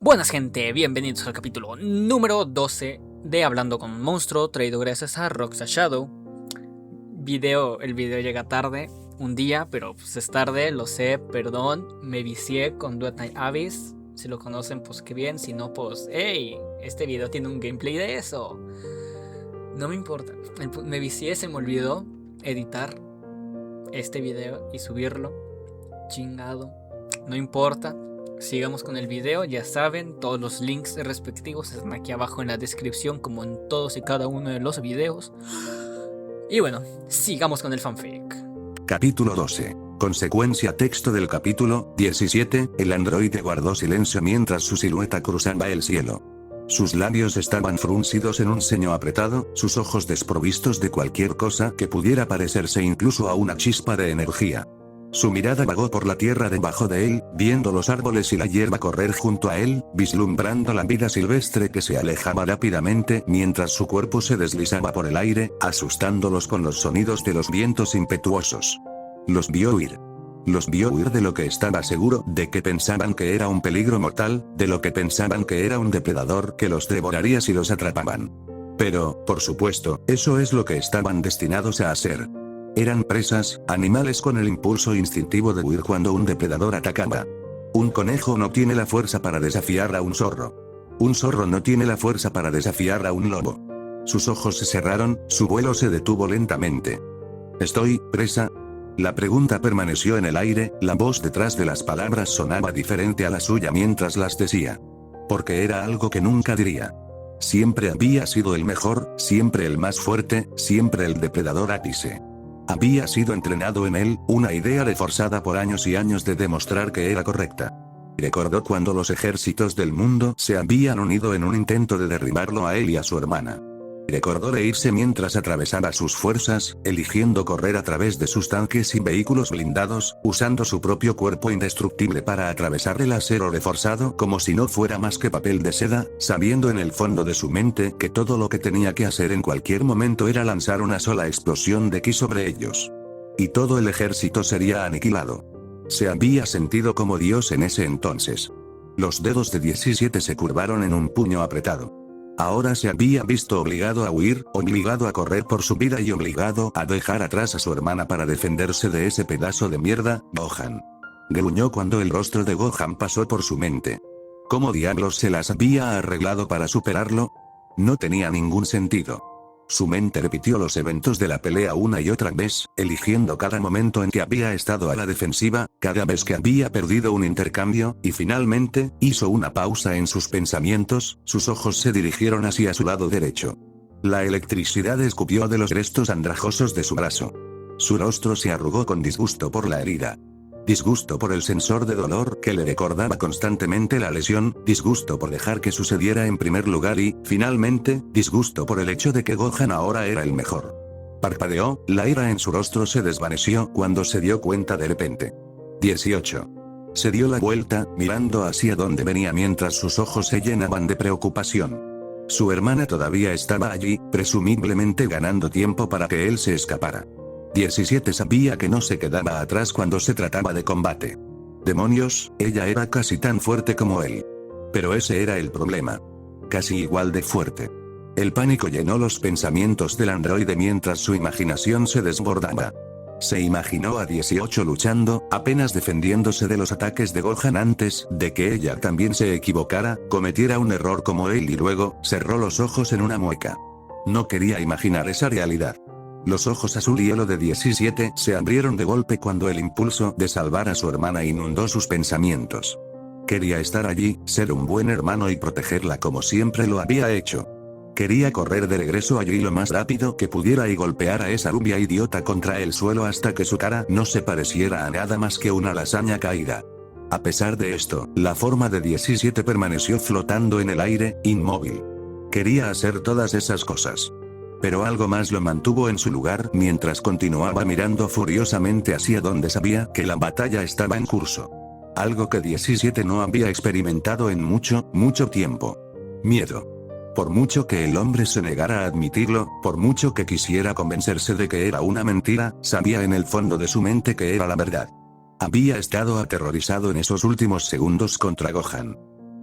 Buenas gente, bienvenidos al capítulo número 12 de Hablando con un Monstruo, traído gracias a Roxa Shadow. El video llega tarde, un día, pero pues es tarde, lo sé, perdón, me vicié con Duet Night Abyss. Si lo conocen, pues qué bien, si no, pues hey, este video tiene un gameplay de eso. No me importa, me vicié, se me olvidó editar este video y subirlo. Chingado, no importa. Sigamos con el video, ya saben, todos los links respectivos están aquí abajo en la descripción, como en todos y cada uno de los videos. Y bueno, sigamos con el fanfic. Capítulo 12. Consecuencia texto del capítulo 17. El androide guardó silencio mientras su silueta cruzaba el cielo. Sus labios estaban fruncidos en un ceño apretado, sus ojos desprovistos de cualquier cosa que pudiera parecerse incluso a una chispa de energía. Su mirada vagó por la tierra debajo de él, viendo los árboles y la hierba correr junto a él, vislumbrando la vida silvestre que se alejaba rápidamente mientras su cuerpo se deslizaba por el aire, asustándolos con los sonidos de los vientos impetuosos. Los vio huir. Los vio huir de lo que estaba seguro de que pensaban que era un peligro mortal, de lo que pensaban que era un depredador que los devoraría si los atrapaban. Pero, por supuesto, eso es lo que estaban destinados a hacer. Eran presas, animales con el impulso instintivo de huir cuando un depredador atacaba. Un conejo no tiene la fuerza para desafiar a un zorro. Un zorro no tiene la fuerza para desafiar a un lobo. Sus ojos se cerraron, su vuelo se detuvo lentamente. ¿Estoy presa? La pregunta permaneció en el aire, la voz detrás de las palabras sonaba diferente a la suya mientras las decía. Porque era algo que nunca diría. Siempre había sido el mejor, siempre el más fuerte, siempre el depredador ápice. Había sido entrenado en él, una idea reforzada por años y años de demostrar que era correcta. Recordó cuando los ejércitos del mundo se habían unido en un intento de derribarlo a él y a su hermana. Recordó reírse mientras atravesaba sus fuerzas, eligiendo correr a través de sus tanques y vehículos blindados, usando su propio cuerpo indestructible para atravesar el acero reforzado como si no fuera más que papel de seda, sabiendo en el fondo de su mente que todo lo que tenía que hacer en cualquier momento era lanzar una sola explosión de ki sobre ellos. Y todo el ejército sería aniquilado. Se había sentido como Dios en ese entonces. Los dedos de 17 se curvaron en un puño apretado. Ahora se había visto obligado a huir, obligado a correr por su vida y obligado a dejar atrás a su hermana para defenderse de ese pedazo de mierda, Gohan. Gruñó cuando el rostro de Gohan pasó por su mente. ¿Cómo diablos se las había arreglado para superarlo? No tenía ningún sentido. Su mente repitió los eventos de la pelea una y otra vez, eligiendo cada momento en que había estado a la defensiva, cada vez que había perdido un intercambio, y finalmente, hizo una pausa en sus pensamientos, sus ojos se dirigieron hacia su lado derecho. La electricidad escupió de los restos andrajosos de su brazo. Su rostro se arrugó con disgusto por la herida. Disgusto por el sensor de dolor que le recordaba constantemente la lesión, disgusto por dejar que sucediera en primer lugar y, finalmente, disgusto por el hecho de que Gohan ahora era el mejor. Parpadeó, la ira en su rostro se desvaneció cuando se dio cuenta de repente. 18. Se dio la vuelta, mirando hacia donde venía mientras sus ojos se llenaban de preocupación. Su hermana todavía estaba allí, presumiblemente ganando tiempo para que él se escapara. 17 sabía que no se quedaba atrás cuando se trataba de combate. Demonios, ella era casi tan fuerte como él. Pero ese era el problema. Casi igual de fuerte. El pánico llenó los pensamientos del androide mientras su imaginación se desbordaba. Se imaginó a 18 luchando, apenas defendiéndose de los ataques de Gohan antes de que ella también se equivocara, cometiera un error como él y luego, cerró los ojos en una mueca. No quería imaginar esa realidad. Los ojos azul hielo de 17 se abrieron de golpe cuando el impulso de salvar a su hermana inundó sus pensamientos. Quería estar allí, ser un buen hermano y protegerla como siempre lo había hecho. Quería correr de regreso allí lo más rápido que pudiera y golpear a esa rubia idiota contra el suelo hasta que su cara no se pareciera a nada más que una lasaña caída. A pesar de esto, la forma de 17 permaneció flotando en el aire, inmóvil. Quería hacer todas esas cosas. Pero algo más lo mantuvo en su lugar mientras continuaba mirando furiosamente hacia donde sabía que la batalla estaba en curso. Algo que 17 no había experimentado en mucho, mucho tiempo. Miedo. Por mucho que el hombre se negara a admitirlo, por mucho que quisiera convencerse de que era una mentira, sabía en el fondo de su mente que era la verdad. Había estado aterrorizado en esos últimos segundos contra Gohan.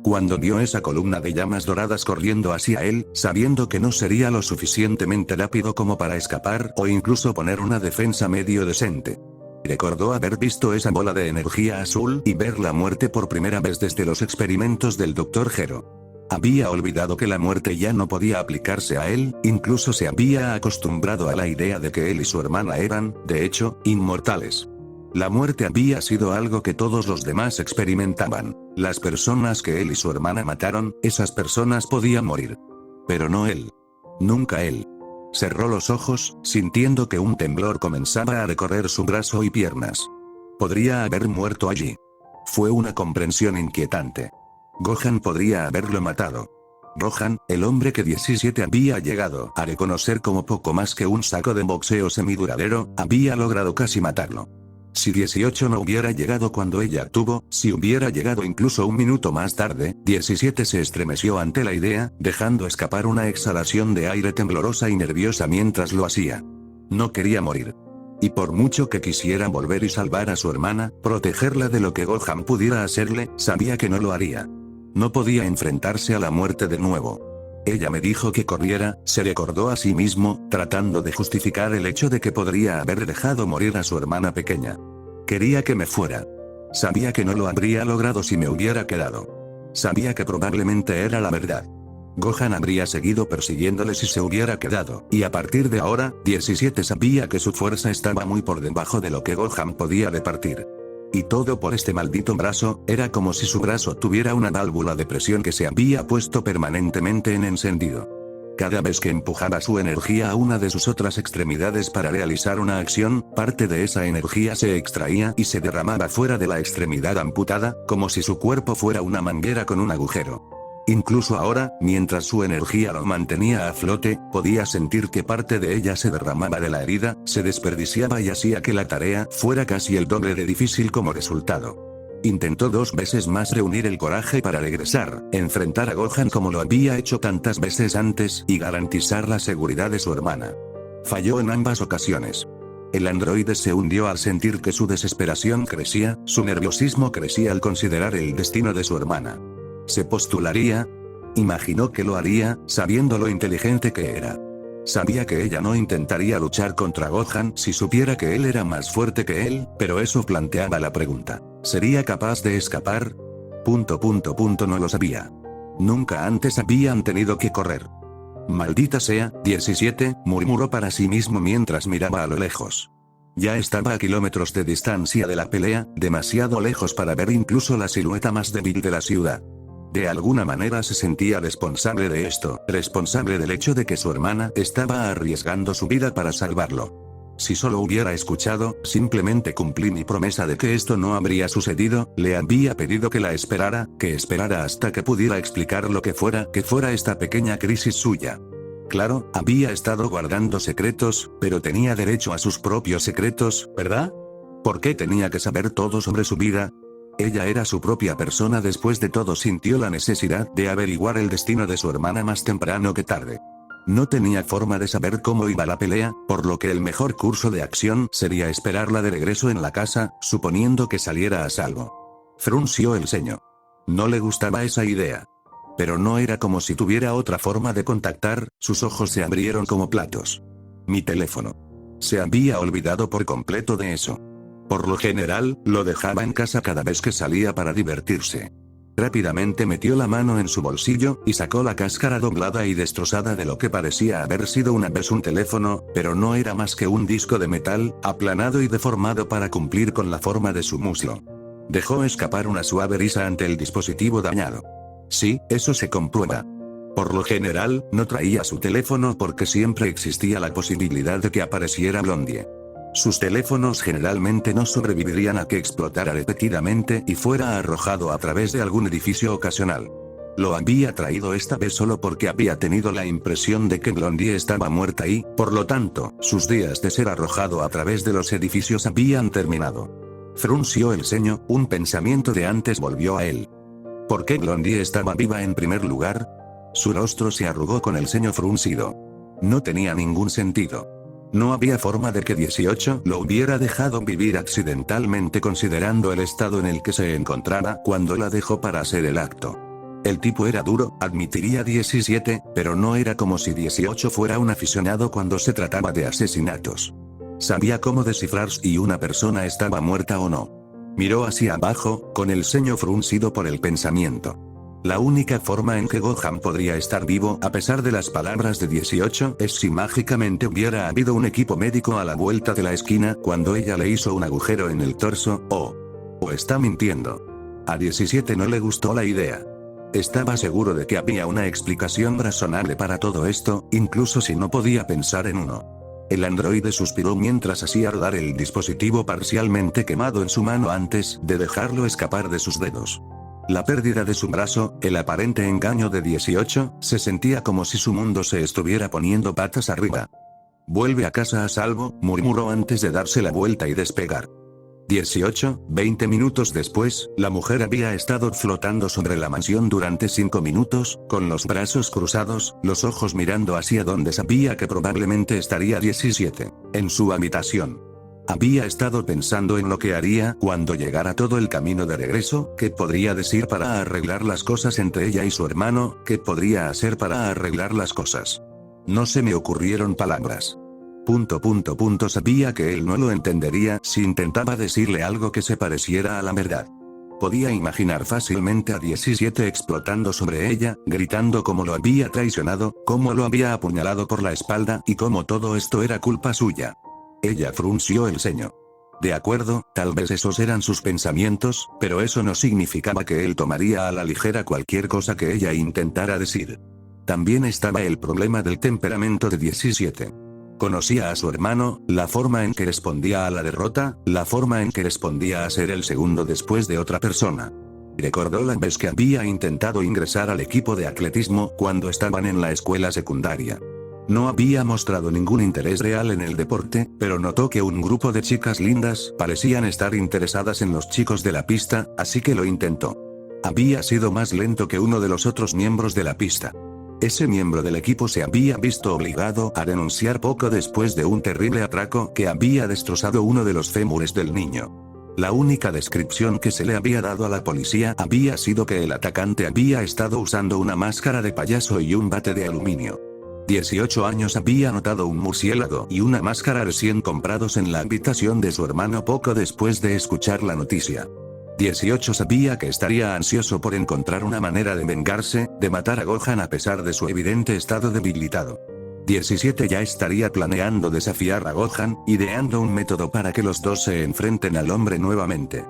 Cuando vio esa columna de llamas doradas corriendo hacia él, sabiendo que no sería lo suficientemente rápido como para escapar o incluso poner una defensa medio decente. Recordó haber visto esa bola de energía azul y ver la muerte por primera vez desde los experimentos del Dr. Gero. Había olvidado que la muerte ya no podía aplicarse a él, incluso se había acostumbrado a la idea de que él y su hermana eran, de hecho, inmortales. La muerte había sido algo que todos los demás experimentaban. Las personas que él y su hermana mataron, esas personas podían morir. Pero no él. Nunca él. Cerró los ojos, sintiendo que un temblor comenzaba a recorrer su brazo y piernas. Podría haber muerto allí. Fue una comprensión inquietante. Gohan podría haberlo matado. Rohan, el hombre que 17 había llegado a reconocer como poco más que un saco de boxeo semiduradero, había logrado casi matarlo. Si 18 no hubiera llegado cuando ella actuó, si hubiera llegado incluso un minuto más tarde, 17 se estremeció ante la idea, dejando escapar una exhalación de aire temblorosa y nerviosa mientras lo hacía. No quería morir. Y por mucho que quisiera volver y salvar a su hermana, protegerla de lo que Gohan pudiera hacerle, sabía que no lo haría. No podía enfrentarse a la muerte de nuevo. Ella me dijo que corriera, se recordó a sí mismo, tratando de justificar el hecho de que podría haber dejado morir a su hermana pequeña. Quería que me fuera. Sabía que no lo habría logrado si me hubiera quedado. Sabía que probablemente era la verdad. Gohan habría seguido persiguiéndole si se hubiera quedado, y a partir de ahora, 17 sabía que su fuerza estaba muy por debajo de lo que Gohan podía repartir. Y todo por este maldito brazo, era como si su brazo tuviera una válvula de presión que se había puesto permanentemente en encendido. Cada vez que empujaba su energía a una de sus otras extremidades para realizar una acción, parte de esa energía se extraía y se derramaba fuera de la extremidad amputada, como si su cuerpo fuera una manguera con un agujero. Incluso ahora, mientras su energía lo mantenía a flote, podía sentir que parte de ella se derramaba de la herida, se desperdiciaba y hacía que la tarea fuera casi el doble de difícil como resultado. Intentó 2 veces más reunir el coraje para regresar, enfrentar a Gohan como lo había hecho tantas veces antes y garantizar la seguridad de su hermana. Falló en ambas ocasiones. El androide se hundió al sentir que su desesperación crecía, su nerviosismo crecía al considerar el destino de su hermana. ¿Se postularía? Imaginó que lo haría, sabiendo lo inteligente que era. Sabía que ella no intentaría luchar contra Gohan si supiera que él era más fuerte que él, pero eso planteaba la pregunta. ¿Sería capaz de escapar? No lo sabía. Nunca antes habían tenido que correr. Maldita sea, 17, murmuró para sí mismo mientras miraba a lo lejos. Ya estaba a kilómetros de distancia de la pelea, demasiado lejos para ver incluso la silueta más débil de la ciudad. De alguna manera se sentía responsable de esto, responsable del hecho de que su hermana estaba arriesgando su vida para salvarlo. Si solo hubiera escuchado, simplemente cumplí mi promesa de que esto no habría sucedido, le había pedido que la esperara, que esperara hasta que pudiera explicar lo que fuera esta pequeña crisis suya. Claro, había estado guardando secretos, pero tenía derecho a sus propios secretos, ¿verdad? ¿Por qué tenía que saber todo sobre su vida? Ella era su propia persona. Después de todo sintió la necesidad de averiguar el destino de su hermana más temprano que tarde. No tenía forma de saber cómo iba la pelea, por lo que el mejor curso de acción sería esperarla de regreso en la casa, suponiendo que saliera a salvo. Frunció el ceño. No le gustaba esa idea. Pero no era como si tuviera otra forma de contactar, sus ojos se abrieron como platos. Mi teléfono. Se había olvidado por completo de eso. Por lo general, lo dejaba en casa cada vez que salía para divertirse. Rápidamente metió la mano en su bolsillo, y sacó la cáscara doblada y destrozada de lo que parecía haber sido una vez un teléfono, pero no era más que un disco de metal, aplanado y deformado para cumplir con la forma de su muslo. Dejó escapar una suave risa ante el dispositivo dañado. Sí, eso se comprueba. Por lo general, no traía su teléfono porque siempre existía la posibilidad de que apareciera Blondie. Sus teléfonos generalmente no sobrevivirían a que explotara repetidamente y fuera arrojado a través de algún edificio ocasional. Lo había traído esta vez solo porque había tenido la impresión de que Blondie estaba muerta y, por lo tanto, sus días de ser arrojado a través de los edificios habían terminado. Frunció el ceño, un pensamiento de antes volvió a él. ¿Por qué Blondie estaba viva en primer lugar? Su rostro se arrugó con el ceño fruncido. No tenía ningún sentido. No había forma de que 18 lo hubiera dejado vivir accidentalmente considerando el estado en el que se encontraba cuando la dejó para hacer el acto. El tipo era duro, admitiría 17, pero no era como si 18 fuera un aficionado cuando se trataba de asesinatos. Sabía cómo descifrar si una persona estaba muerta o no. Miró hacia abajo, con el ceño fruncido por el pensamiento. La única forma en que Gohan podría estar vivo a pesar de las palabras de 18 es si mágicamente hubiera habido un equipo médico a la vuelta de la esquina cuando ella le hizo un agujero en el torso, o está mintiendo. A 17 no le gustó la idea. Estaba seguro de que había una explicación razonable para todo esto, incluso si no podía pensar en uno. El androide suspiró mientras hacía rodar el dispositivo parcialmente quemado en su mano antes de dejarlo escapar de sus dedos. La pérdida de su brazo, el aparente engaño de 18, se sentía como si su mundo se estuviera poniendo patas arriba. Vuelve a casa a salvo, murmuró antes de darse la vuelta y despegar. 20 minutos después, la mujer había estado flotando sobre la mansión durante 5 minutos, con los brazos cruzados, los ojos mirando hacia donde sabía que probablemente estaría 17, en su habitación. Había estado pensando en lo que haría cuando llegara todo el camino de regreso, qué podría decir para arreglar las cosas entre ella y su hermano, qué podría hacer para arreglar las cosas. No se me ocurrieron palabras. Sabía que él no lo entendería si intentaba decirle algo que se pareciera a la verdad. Podía imaginar fácilmente a 17 explotando sobre ella, gritando cómo lo había traicionado, cómo lo había apuñalado por la espalda y cómo todo esto era culpa suya. Ella frunció el ceño. De acuerdo, tal vez esos eran sus pensamientos, pero eso no significaba que él tomaría a la ligera cualquier cosa que ella intentara decir. También estaba el problema del temperamento de 17. Conocía a su hermano, la forma en que respondía a la derrota, la forma en que respondía a ser el segundo después de otra persona. Recordó la vez que había intentado ingresar al equipo de atletismo cuando estaban en la escuela secundaria. No había mostrado ningún interés real en el deporte, pero notó que un grupo de chicas lindas parecían estar interesadas en los chicos de la pista, así que lo intentó. Había sido más lento que uno de los otros miembros de la pista. Ese miembro del equipo se había visto obligado a renunciar poco después de un terrible atraco que había destrozado uno de los fémures del niño. La única descripción que se le había dado a la policía había sido que el atacante había estado usando una máscara de payaso y un bate de aluminio. 18 años había notado un murciélago y una máscara recién comprados en la habitación de su hermano poco después de escuchar la noticia. 18 sabía que estaría ansioso por encontrar una manera de vengarse, de matar a Gohan a pesar de su evidente estado debilitado. 17 ya estaría planeando desafiar a Gohan, ideando un método para que los dos se enfrenten al hombre nuevamente.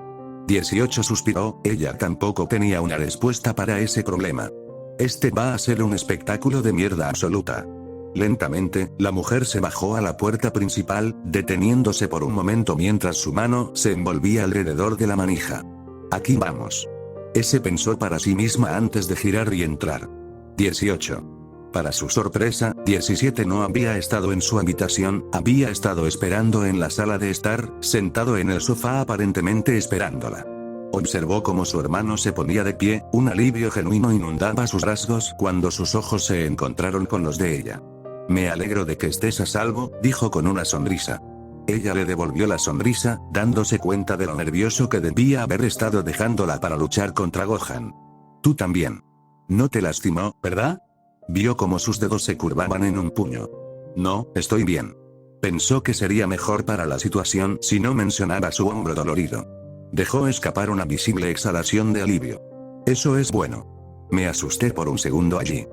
18 suspiró, ella tampoco tenía una respuesta para ese problema. Este va a ser un espectáculo de mierda absoluta. Lentamente, la mujer se bajó a la puerta principal, deteniéndose por un momento mientras su mano se envolvía alrededor de la manija. Aquí vamos. Ese pensó para sí misma antes de girar y entrar. 18. Para su sorpresa, 17 no había estado en su habitación, había estado esperando en la sala de estar, sentado en el sofá aparentemente esperándola. Observó cómo su hermano se ponía de pie, un alivio genuino inundaba sus rasgos cuando sus ojos se encontraron con los de ella. Me alegro de que estés a salvo, dijo con una sonrisa. Ella le devolvió la sonrisa, dándose cuenta de lo nervioso que debía haber estado dejándola para luchar contra Gohan. Tú también. No te lastimó, ¿verdad? Vio cómo sus dedos se curvaban en un puño. No, estoy bien. Pensó que sería mejor para la situación si no mencionaba su hombro dolorido. Dejó escapar una visible exhalación de alivio. Eso es bueno. Me asusté por un segundo allí.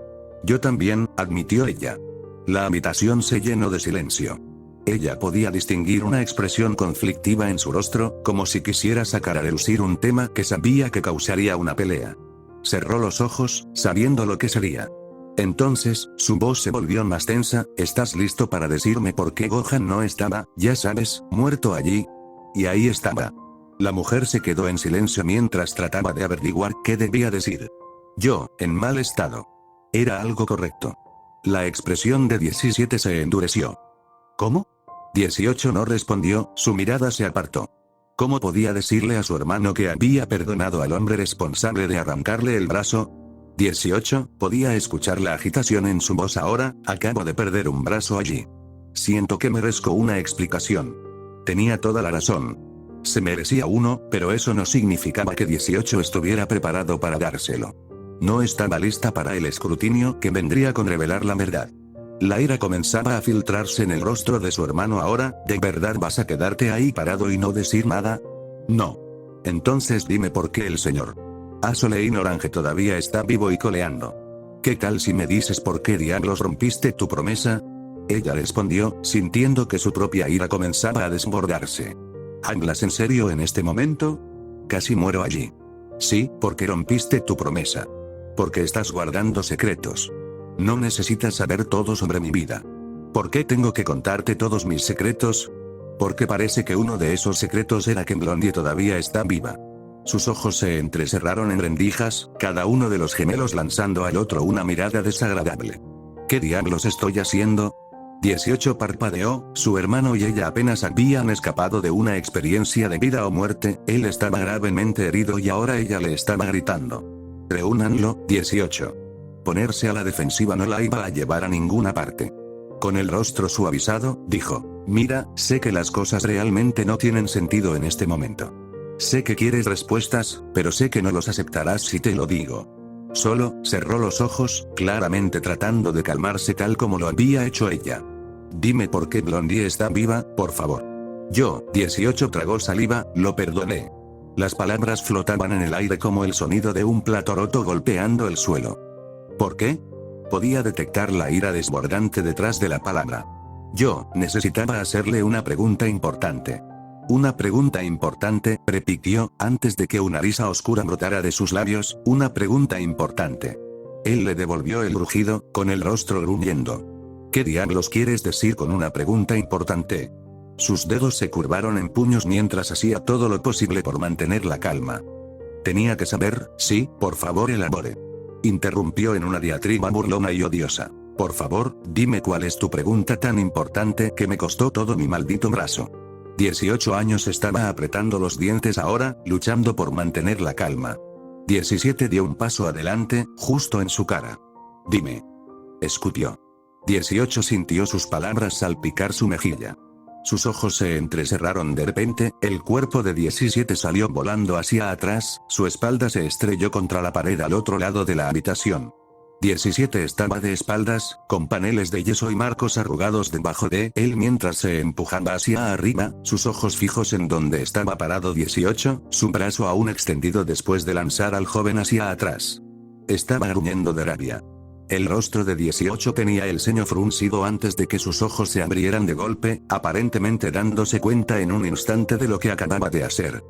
Yo también, admitió ella. La habitación se llenó de silencio. Ella podía distinguir una expresión conflictiva en su rostro, como si quisiera sacar a relucir un tema que sabía que causaría una pelea. Cerró los ojos, sabiendo lo que sería. Entonces, su voz se volvió más tensa. ¿Estás listo para decirme por qué Gohan no estaba, ya sabes, muerto allí? Y ahí estaba. La mujer se quedó en silencio mientras trataba de averiguar qué debía decir. Yo, en mal estado. Era algo correcto. La expresión de 17 se endureció. ¿Cómo? 18 no respondió, su mirada se apartó. ¿Cómo podía decirle a su hermano que había perdonado al hombre responsable de arrancarle el brazo? 18, podía escuchar la agitación en su voz ahora, acabo de perder un brazo allí. Siento que merezco una explicación. Tenía toda la razón. Se merecía uno, pero eso no significaba que 18 estuviera preparado para dárselo. No estaba lista para el escrutinio que vendría con revelar la verdad. La ira comenzaba a filtrarse en el rostro de su hermano. Ahora, ¿de verdad vas a quedarte ahí parado y no decir nada? No. Entonces dime por qué el señor Azolein Orange todavía está vivo y coleando. ¿Qué tal si me dices por qué diablos rompiste tu promesa? Ella respondió, sintiendo que su propia ira comenzaba a desbordarse. ¿Hablas en serio en este momento? Casi muero allí. Sí, porque rompiste tu promesa. Porque estás guardando secretos. No necesitas saber todo sobre mi vida. ¿Por qué tengo que contarte todos mis secretos? Porque parece que uno de esos secretos era que Blondie todavía está viva. Sus ojos se entrecerraron en rendijas, cada uno de los gemelos lanzando al otro una mirada desagradable. ¿Qué diablos estoy haciendo? 18 parpadeó, su hermano y ella apenas habían escapado de una experiencia de vida o muerte, él estaba gravemente herido y ahora ella le estaba gritando. Reúnanlo, 18. Ponerse a la defensiva no la iba a llevar a ninguna parte. Con el rostro suavizado, dijo, mira, sé que las cosas realmente no tienen sentido en este momento. Sé que quieres respuestas, pero sé que no los aceptarás si te lo digo. Solo, cerró los ojos, claramente tratando de calmarse tal como lo había hecho ella. Dime por qué Blondie está viva, por favor. Yo, 18 tragó saliva, lo perdoné. Las palabras flotaban en el aire como el sonido de un plato roto golpeando el suelo. ¿Por qué? Podía detectar la ira desbordante detrás de la palabra. Yo, necesitaba hacerle una pregunta importante. Una pregunta importante, repitió, antes de que una risa oscura brotara de sus labios, una pregunta importante. Él le devolvió el rugido, con el rostro gruñendo. ¿Qué diablos quieres decir con una pregunta importante? Sus dedos se curvaron en puños mientras hacía todo lo posible por mantener la calma. Tenía que saber, sí, por favor elabore. Interrumpió en una diatriba burlona y odiosa. Por favor, dime cuál es tu pregunta tan importante que me costó todo mi maldito brazo. 18 años estaba apretando los dientes ahora, luchando por mantener la calma. 17 dio un paso adelante, justo en su cara. Dime. Escupió. 18 sintió sus palabras salpicar su mejilla. Sus ojos se entrecerraron de repente, el cuerpo de 17 salió volando hacia atrás, su espalda se estrelló contra la pared al otro lado de la habitación. 17 estaba de espaldas, con paneles de yeso y marcos arrugados debajo de él mientras se empujaba hacia arriba, sus ojos fijos en donde estaba parado 18, su brazo aún extendido después de lanzar al joven hacia atrás. Estaba gruñendo de rabia. El rostro de 18 tenía el ceño fruncido antes de que sus ojos se abrieran de golpe, aparentemente dándose cuenta en un instante de lo que acababa de hacer.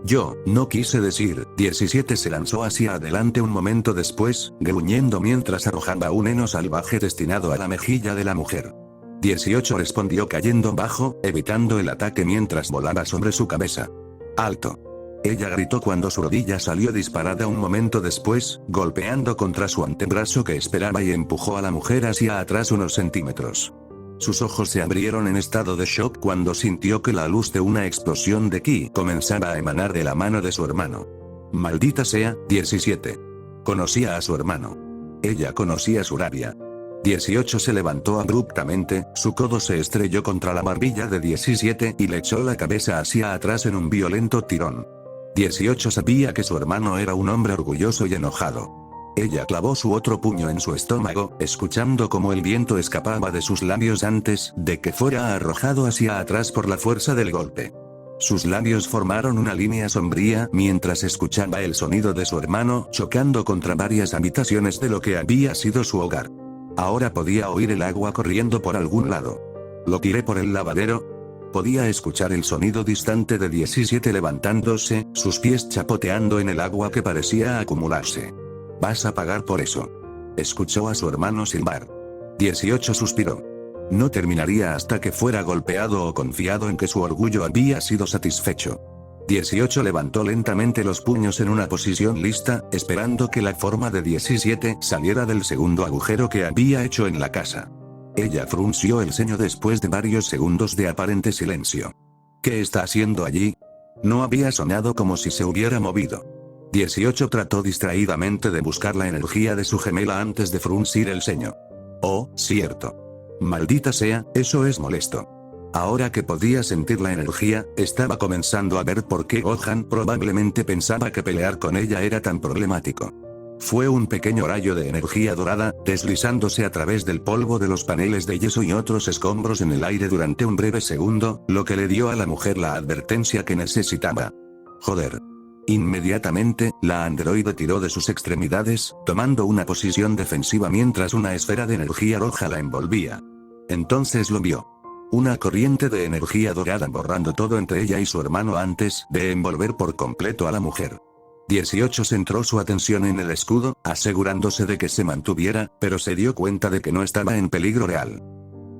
Yo, no quise decir, 17 se lanzó hacia adelante un momento después, gruñendo mientras arrojaba un heno salvaje destinado a la mejilla de la mujer. 18 respondió cayendo bajo, evitando el ataque mientras volaba sobre su cabeza. ¡Alto! Ella gritó cuando su rodilla salió disparada un momento después, golpeando contra su antebrazo que esperaba y empujó a la mujer hacia atrás unos centímetros. Sus ojos se abrieron en estado de shock cuando sintió que la luz de una explosión de ki comenzaba a emanar de la mano de su hermano. Maldita sea, 17. Conocía a su hermano. Ella conocía su rabia. 18 se levantó abruptamente, su codo se estrelló contra la barbilla de 17 y le echó la cabeza hacia atrás en un violento tirón. 18 sabía que su hermano era un hombre orgulloso y enojado. Ella clavó su otro puño en su estómago, escuchando cómo el viento escapaba de sus labios antes de que fuera arrojado hacia atrás por la fuerza del golpe. Sus labios formaron una línea sombría mientras escuchaba el sonido de su hermano chocando contra varias habitaciones de lo que había sido su hogar. Ahora podía oír el agua corriendo por algún lado. Lo tiré por el lavadero. Podía escuchar el sonido distante de 17 levantándose, sus pies chapoteando en el agua que parecía acumularse. Vas a pagar por eso. Escuchó a su hermano silbar. 18 suspiró. No terminaría hasta que fuera golpeado o confiado en que su orgullo había sido satisfecho. 18 levantó lentamente los puños en una posición lista, esperando que la forma de 17 saliera del segundo agujero que había hecho en la casa. Ella frunció el ceño después de varios segundos de aparente silencio. ¿Qué está haciendo allí? No había sonado como si se hubiera movido. 18 trató distraídamente de buscar la energía de su gemela antes de fruncir el ceño. Oh, cierto. Maldita sea, eso es molesto. Ahora que podía sentir la energía, estaba comenzando a ver por qué Gohan probablemente pensaba que pelear con ella era tan problemático. Fue un pequeño rayo de energía dorada, deslizándose a través del polvo de los paneles de yeso y otros escombros en el aire durante un breve segundo, lo que le dio a la mujer la advertencia que necesitaba. Joder. Inmediatamente, la androide tiró de sus extremidades, tomando una posición defensiva mientras una esfera de energía roja la envolvía. Entonces lo vio. Una corriente de energía dorada borrando todo entre ella y su hermano antes de envolver por completo a la mujer. 18 centró su atención en el escudo, asegurándose de que se mantuviera, pero se dio cuenta de que no estaba en peligro real.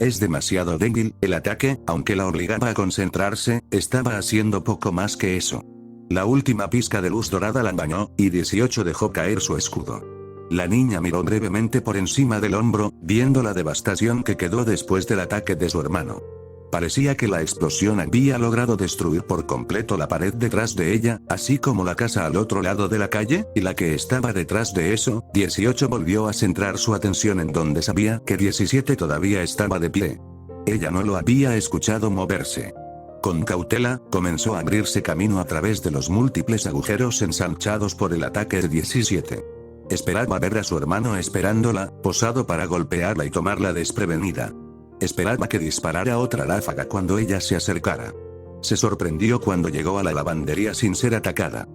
Es demasiado débil, el ataque, aunque la obligaba a concentrarse, estaba haciendo poco más que eso. La última pizca de luz dorada la bañó, y 18 dejó caer su escudo. La niña miró brevemente por encima del hombro, viendo la devastación que quedó después del ataque de su hermano. Parecía que la explosión había logrado destruir por completo la pared detrás de ella, así como la casa al otro lado de la calle, y la que estaba detrás de eso. 18 volvió a centrar su atención en donde sabía que 17 todavía estaba de pie. Ella no lo había escuchado moverse. Con cautela, comenzó a abrirse camino a través de los múltiples agujeros ensanchados por el ataque de 17. Esperaba ver a su hermano esperándola, posado para golpearla y tomarla desprevenida. Esperaba que disparara otra ráfaga cuando ella se acercara. Se sorprendió cuando llegó a la lavandería sin ser atacada.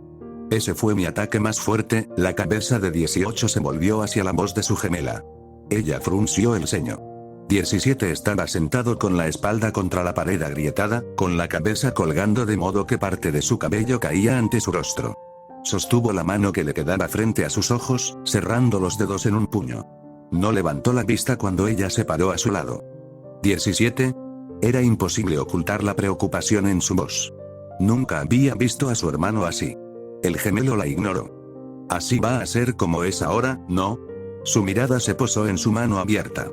Ese fue mi ataque más fuerte. La cabeza de 18 se volvió hacia la voz de su gemela. Ella frunció el ceño. 17 estaba sentado con la espalda contra la pared agrietada, con la cabeza colgando de modo que parte de su cabello caía ante su rostro. Sostuvo la mano que le quedaba frente a sus ojos, cerrando los dedos en un puño. No levantó la vista cuando ella se paró a su lado. 17. Era imposible ocultar la preocupación en su voz. Nunca había visto a su hermano así. El gemelo la ignoró. ¿Así va a ser como es ahora, no? Su mirada se posó en su mano abierta.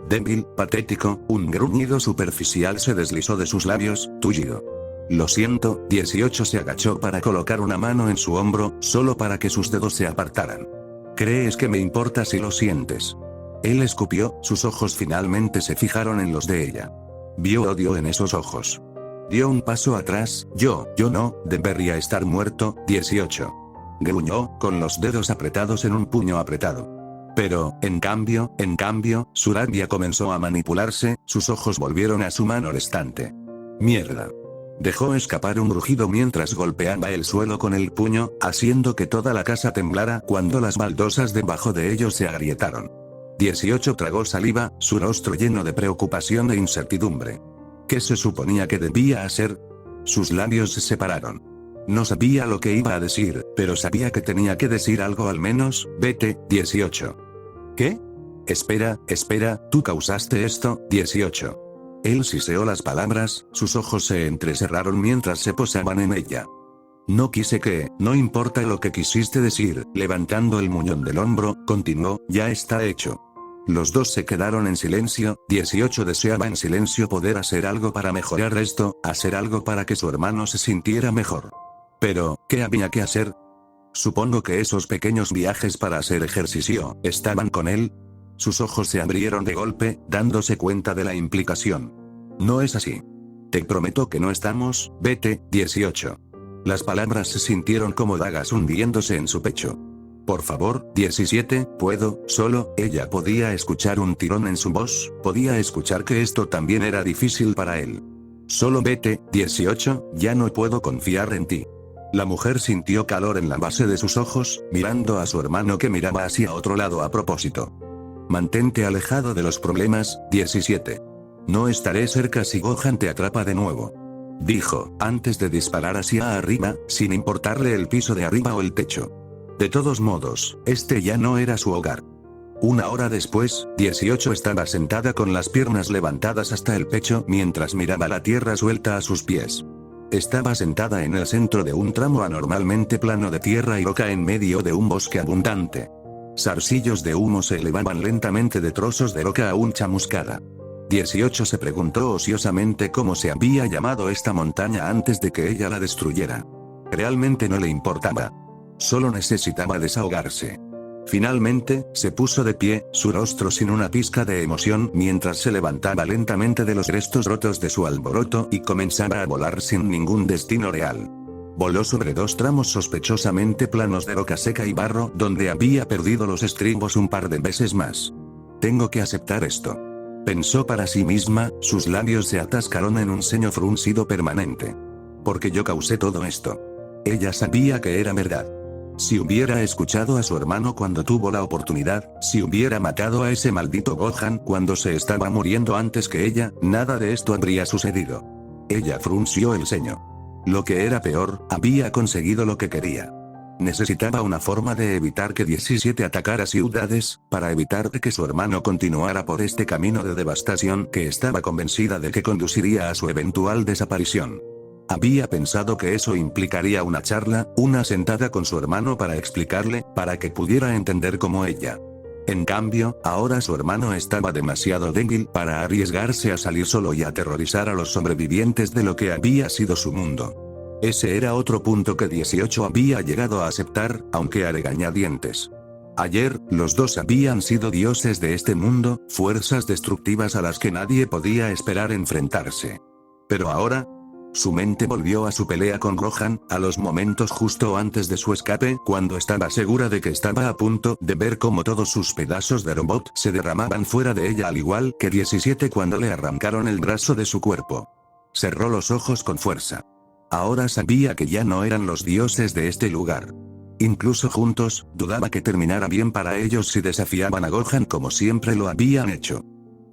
Débil, patético, un gruñido superficial se deslizó de sus labios, tullido. Lo siento. 18 se agachó para colocar una mano en su hombro, solo para que sus dedos se apartaran. ¿Crees que me importa si lo sientes? Él escupió, sus ojos finalmente se fijaron en los de ella. Vio odio en esos ojos. Dio un paso atrás. Yo no, debería estar muerto. 18. Gruñó, con los dedos apretados en un puño apretado. Pero, en cambio, su rabia comenzó a manipularse, sus ojos volvieron a su mano restante. Mierda. Dejó escapar un rugido mientras golpeaba el suelo con el puño, haciendo que toda la casa temblara cuando las baldosas debajo de ellos se agrietaron. 18 tragó saliva, su rostro lleno de preocupación e incertidumbre. ¿Qué se suponía que debía hacer? Sus labios se separaron. No sabía lo que iba a decir, pero sabía que tenía que decir algo al menos. Vete. 18. ¿Qué? Espera, tú causaste esto. 18. Él siseó las palabras, sus ojos se entrecerraron mientras se posaban en ella. No quise que, no importa lo que quisiste decir. Levantando el muñón del hombro, continuó, ya está hecho. Los dos se quedaron en silencio. 18 deseaba en silencio poder hacer algo para mejorar esto, hacer algo para que su hermano se sintiera mejor. Pero, ¿qué había que hacer? Supongo que esos pequeños viajes para hacer ejercicio, ¿estaban con él? Sus ojos se abrieron de golpe, dándose cuenta de la implicación. No es así. Te prometo que no estamos. Vete. 18. Las palabras se sintieron como dagas hundiéndose en su pecho. Por favor. 17, puedo, solo. Ella podía escuchar un tirón en su voz, podía escuchar que esto también era difícil para él. Solo vete. 18, ya no puedo confiar en ti. La mujer sintió calor en la base de sus ojos, mirando a su hermano que miraba hacia otro lado a propósito. Mantente alejado de los problemas. 17. No estaré cerca si Gohan te atrapa de nuevo. Dijo, antes de disparar hacia arriba, sin importarle el piso de arriba o el techo. De todos modos, este ya no era su hogar. Una hora después, 18 estaba sentada con las piernas levantadas hasta el pecho mientras miraba la tierra suelta a sus pies. Estaba sentada en el centro de un tramo anormalmente plano de tierra y roca en medio de un bosque abundante. Zarcillos de humo se elevaban lentamente de trozos de roca aún chamuscada. 18 se preguntó ociosamente cómo se había llamado esta montaña antes de que ella la destruyera. Realmente no le importaba. Solo necesitaba desahogarse. Finalmente, se puso de pie, su rostro sin una pizca de emoción mientras se levantaba lentamente de los restos rotos de su alboroto y comenzaba a volar sin ningún destino real. Voló sobre dos tramos sospechosamente planos de roca seca y barro donde había perdido los estribos un par de veces más. Tengo que aceptar esto. Pensó para sí misma, sus labios se atascaron en un ceño fruncido permanente. Porque yo causé todo esto. Ella sabía que era verdad. Si hubiera escuchado a su hermano cuando tuvo la oportunidad, si hubiera matado a ese maldito Gohan cuando se estaba muriendo antes que ella, nada de esto habría sucedido. Ella frunció el ceño. Lo que era peor, había conseguido lo que quería. Necesitaba una forma de evitar que 17 atacara ciudades, para evitar que su hermano continuara por este camino de devastación que estaba convencida de que conduciría a su eventual desaparición. Había pensado que eso implicaría una charla, una sentada con su hermano para explicarle, para que pudiera entender como ella. En cambio, ahora su hermano estaba demasiado débil para arriesgarse a salir solo y aterrorizar a los sobrevivientes de lo que había sido su mundo. Ese era otro punto que 18 había llegado a aceptar, aunque a regañadientes. Ayer, los dos habían sido dioses de este mundo, fuerzas destructivas a las que nadie podía esperar enfrentarse. Pero ahora, su mente volvió a su pelea con Gohan, a los momentos justo antes de su escape, cuando estaba segura de que estaba a punto de ver cómo todos sus pedazos de robot se derramaban fuera de ella al igual que 17 cuando le arrancaron el brazo de su cuerpo. Cerró los ojos con fuerza. Ahora sabía que ya no eran los dioses de este lugar. Incluso juntos, dudaba que terminara bien para ellos si desafiaban a Gohan como siempre lo habían hecho.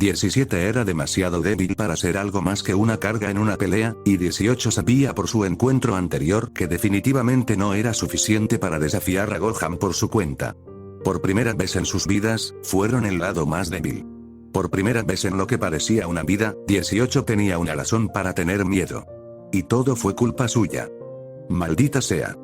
17 era demasiado débil para ser algo más que una carga en una pelea, y 18 sabía por su encuentro anterior que definitivamente no era suficiente para desafiar a Gohan por su cuenta. Por primera vez en sus vidas, fueron el lado más débil. Por primera vez en lo que parecía una vida, 18 tenía una razón para tener miedo. Y todo fue culpa suya. Maldita sea.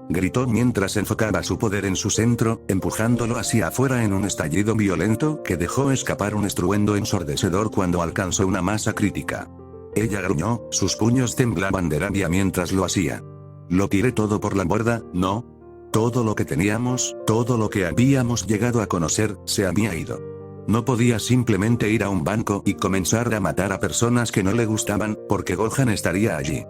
Gritó mientras enfocaba su poder en su centro, empujándolo hacia afuera en un estallido violento que dejó escapar un estruendo ensordecedor cuando alcanzó una masa crítica. Ella gruñó, sus puños temblaban de rabia mientras lo hacía. Lo tiré todo por la borda, ¿no? Todo lo que teníamos, todo lo que habíamos llegado a conocer, se había ido. No podía simplemente ir a un banco y comenzar a matar a personas que no le gustaban, porque Gohan estaría allí.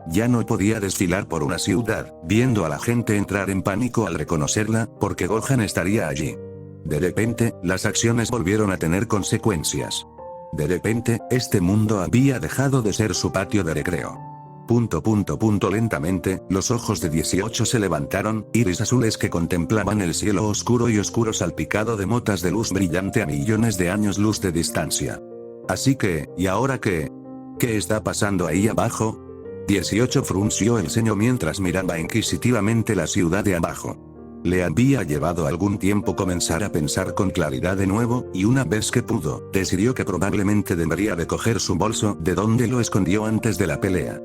Ya no podía desfilar por una ciudad, viendo a la gente entrar en pánico al reconocerla, porque Gohan estaría allí. De repente, las acciones volvieron a tener consecuencias. De repente, este mundo había dejado de ser su patio de recreo. Lentamente, los ojos de 18 se levantaron, iris azules que contemplaban el cielo oscuro y oscuro salpicado de motas de luz brillante a millones de años luz de distancia. Así que, ¿y ahora qué? ¿Qué está pasando ahí abajo? 18 frunció el ceño mientras miraba inquisitivamente la ciudad de abajo. Le había llevado algún tiempo comenzar a pensar con claridad de nuevo, y una vez que pudo, decidió que probablemente debería de coger su bolso de donde lo escondió antes de la pelea.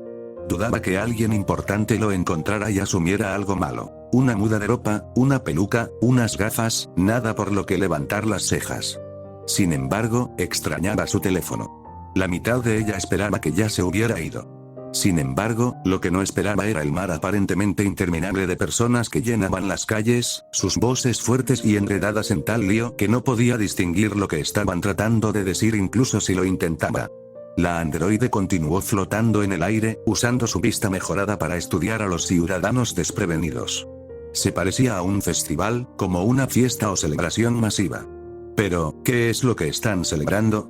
Dudaba que alguien importante lo encontrara y asumiera algo malo. Una muda de ropa, una peluca, unas gafas, nada por lo que levantar las cejas. Sin embargo, extrañaba su teléfono. La mitad de ella esperaba que ya se hubiera ido. Sin embargo, lo que no esperaba era el mar aparentemente interminable de personas que llenaban las calles, sus voces fuertes y enredadas en tal lío que no podía distinguir lo que estaban tratando de decir incluso si lo intentaba. La androide continuó flotando en el aire, usando su vista mejorada para estudiar a los ciudadanos desprevenidos. Se parecía a un festival, como una fiesta o celebración masiva. Pero, ¿qué es lo que están celebrando?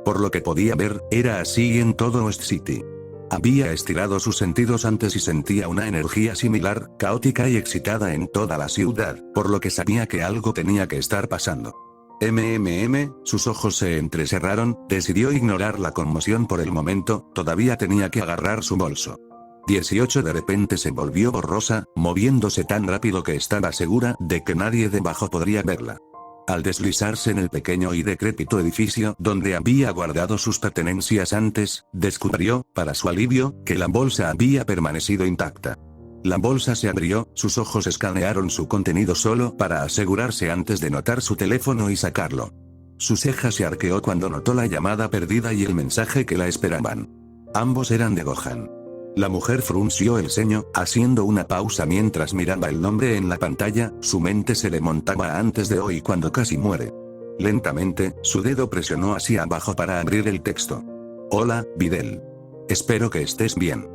Por lo que podía ver, era así en todo West City. Había estirado sus sentidos antes y sentía una energía similar, caótica y excitada en toda la ciudad, por lo que sabía que algo tenía que estar pasando. Sus ojos se entrecerraron, decidió ignorar la conmoción por el momento, todavía tenía que agarrar su bolso. 18 de repente se volvió borrosa, moviéndose tan rápido que estaba segura de que nadie debajo podría verla. Al deslizarse en el pequeño y decrépito edificio donde había guardado sus pertenencias antes, descubrió, para su alivio, que la bolsa había permanecido intacta. La bolsa se abrió, sus ojos escanearon su contenido solo para asegurarse antes de notar su teléfono y sacarlo. Su ceja se arqueó cuando notó la llamada perdida y el mensaje que la esperaban. Ambos eran de Gohan. La mujer frunció el ceño, haciendo una pausa mientras miraba el nombre en la pantalla, su mente se le montaba antes de hoy cuando casi muere. Lentamente, su dedo presionó hacia abajo para abrir el texto. Hola, Videl. Espero que estés bien.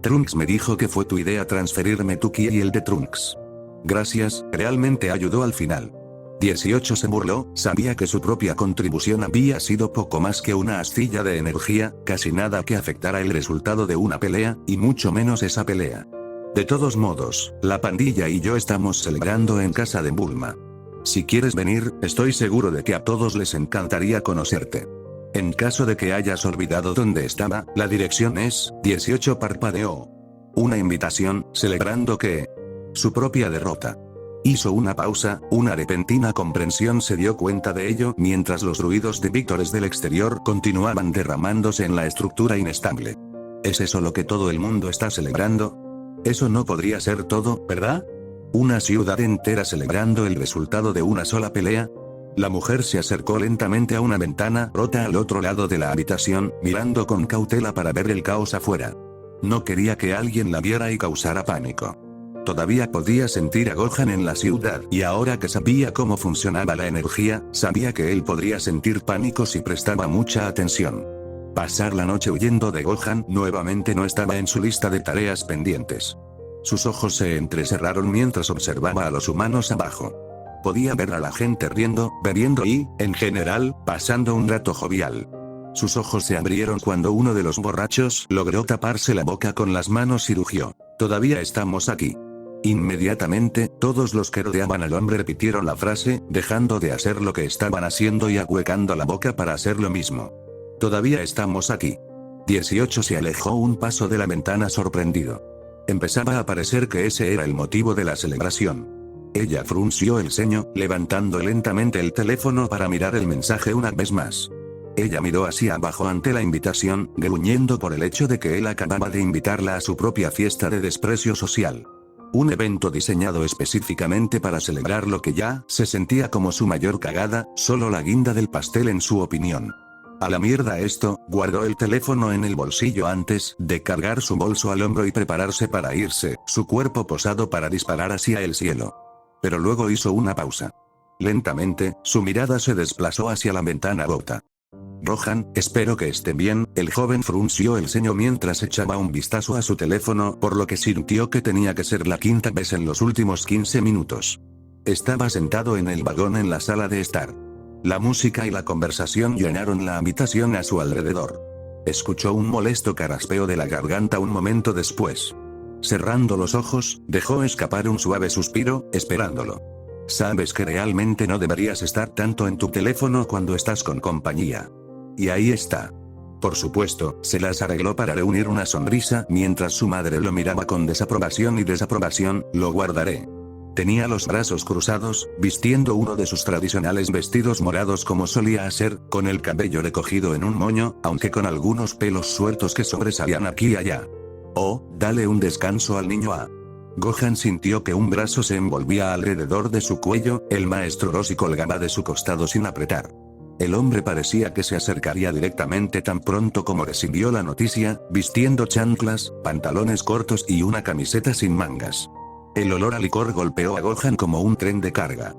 Trunks me dijo que fue tu idea transferirme tu ki y el de Trunks. Gracias, realmente ayudó al final. 18 se burló, sabía que su propia contribución había sido poco más que una astilla de energía, casi nada que afectara el resultado de una pelea, y mucho menos esa pelea. De todos modos, la pandilla y yo estamos celebrando en casa de Bulma. Si quieres venir, estoy seguro de que a todos les encantaría conocerte. En caso de que hayas olvidado dónde estaba, la dirección es, 18 parpadeó. Una invitación, celebrando que... su propia derrota. Hizo una pausa, una repentina comprensión se dio cuenta de ello mientras los ruidos de víctores del exterior continuaban derramándose en la estructura inestable. ¿Es eso lo que todo el mundo está celebrando? Eso no podría ser todo, ¿verdad? ¿Una ciudad entera celebrando el resultado de una sola pelea? La mujer se acercó lentamente a una ventana rota al otro lado de la habitación, mirando con cautela para ver el caos afuera. No quería que alguien la viera y causara pánico. Todavía podía sentir a Gohan en la ciudad, y ahora que sabía cómo funcionaba la energía, sabía que él podría sentir pánico si prestaba mucha atención. Pasar la noche huyendo de Gohan nuevamente no estaba en su lista de tareas pendientes. Sus ojos se entrecerraron mientras observaba a los humanos abajo. Podía ver a la gente riendo, bebiendo y, en general, pasando un rato jovial. Sus ojos se abrieron cuando uno de los borrachos logró taparse la boca con las manos y rugió. «Todavía estamos aquí». Inmediatamente, todos los que rodeaban al hombre repitieron la frase, dejando de hacer lo que estaban haciendo y ahuecando la boca para hacer lo mismo. «Todavía estamos aquí». 18 se alejó un paso de la ventana sorprendido. Empezaba a parecer que ese era el motivo de la celebración. Ella frunció el ceño, levantando lentamente el teléfono para mirar el mensaje una vez más. Ella miró hacia abajo ante la invitación, gruñendo por el hecho de que él acababa de invitarla a su propia fiesta de desprecio social. Un evento diseñado específicamente para celebrar lo que ya se sentía como su mayor cagada, solo la guinda del pastel en su opinión. A la mierda esto, guardó el teléfono en el bolsillo antes de cargar su bolso al hombro y prepararse para irse, su cuerpo posado para disparar hacia el cielo. Pero luego hizo una pausa. Lentamente, su mirada se desplazó hacia la ventana rota. «Rohan, espero que esté bien», el joven frunció el ceño mientras echaba un vistazo a su teléfono, por lo que sintió que tenía que ser la quinta vez en los últimos 15 minutos. Estaba sentado en el vagón en la sala de estar. La música y la conversación llenaron la habitación a su alrededor. Escuchó un molesto carraspeo de la garganta un momento después. Cerrando los ojos, dejó escapar un suave suspiro, esperándolo. Sabes que realmente no deberías estar tanto en tu teléfono cuando estás con compañía. Y ahí está. Por supuesto, se las arregló para reunir una sonrisa mientras su madre lo miraba con desaprobación y desaprobación, lo guardaré. Tenía los brazos cruzados, vistiendo uno de sus tradicionales vestidos morados como solía hacer, con el cabello recogido en un moño, aunque con algunos pelos sueltos que sobresalían aquí y allá. Oh, dale un descanso al niño a. Gohan sintió que un brazo se envolvía alrededor de su cuello, el maestro Roshi colgaba de su costado sin apretar. El hombre parecía que se acercaría directamente tan pronto como recibió la noticia, vistiendo chanclas, pantalones cortos y una camiseta sin mangas. El olor a licor golpeó a Gohan como un tren de carga.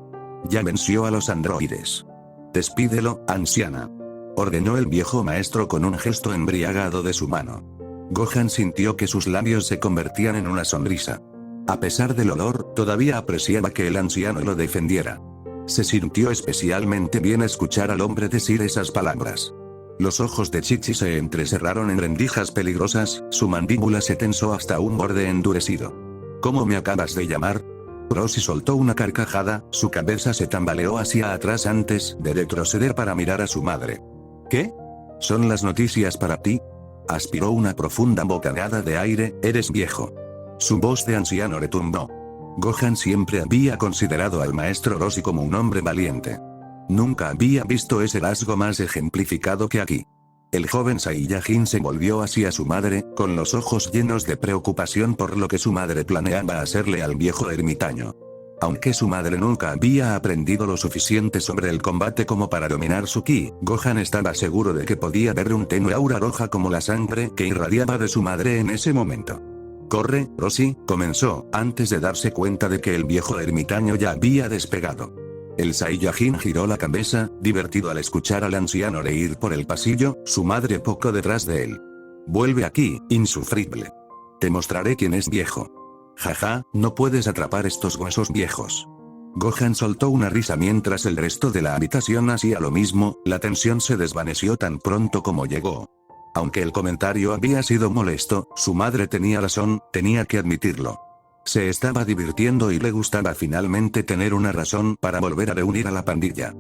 Ya venció a los androides. Despídelo, anciana. Ordenó el viejo maestro con un gesto embriagado de su mano. Gohan sintió que sus labios se convertían en una sonrisa. A pesar del olor, todavía apreciaba que el anciano lo defendiera. Se sintió especialmente bien escuchar al hombre decir esas palabras. Los ojos de Chi-Chi se entrecerraron en rendijas peligrosas, su mandíbula se tensó hasta un borde endurecido. ¿Cómo me acabas de llamar? Roshi soltó una carcajada, su cabeza se tambaleó hacia atrás antes de retroceder para mirar a su madre. ¿Qué? ¿Son las noticias para ti? Aspiró una profunda bocanada de aire, eres viejo. Su voz de anciano retumbó. Gohan siempre había considerado al maestro Roshi como un hombre valiente. Nunca había visto ese rasgo más ejemplificado que aquí. El joven Saiyajin se volvió hacia su madre, con los ojos llenos de preocupación por lo que su madre planeaba hacerle al viejo ermitaño. Aunque su madre nunca había aprendido lo suficiente sobre el combate como para dominar su ki, Gohan estaba seguro de que podía ver un tenue aura roja como la sangre que irradiaba de su madre en ese momento. «Corre, Roshi», comenzó, antes de darse cuenta de que el viejo ermitaño ya había despegado. El Saiyajin giró la cabeza, divertido al escuchar al anciano reír por el pasillo, su madre poco detrás de él. «Vuelve aquí, insufrible». Te mostraré quién es viejo. Jaja, no puedes atrapar estos huesos viejos. Gohan soltó una risa mientras el resto de la habitación hacía lo mismo, la tensión se desvaneció tan pronto como llegó. Aunque el comentario había sido molesto, su madre tenía razón, tenía que admitirlo. Se estaba divirtiendo y le gustaba finalmente tener una razón para volver a reunir a la pandilla.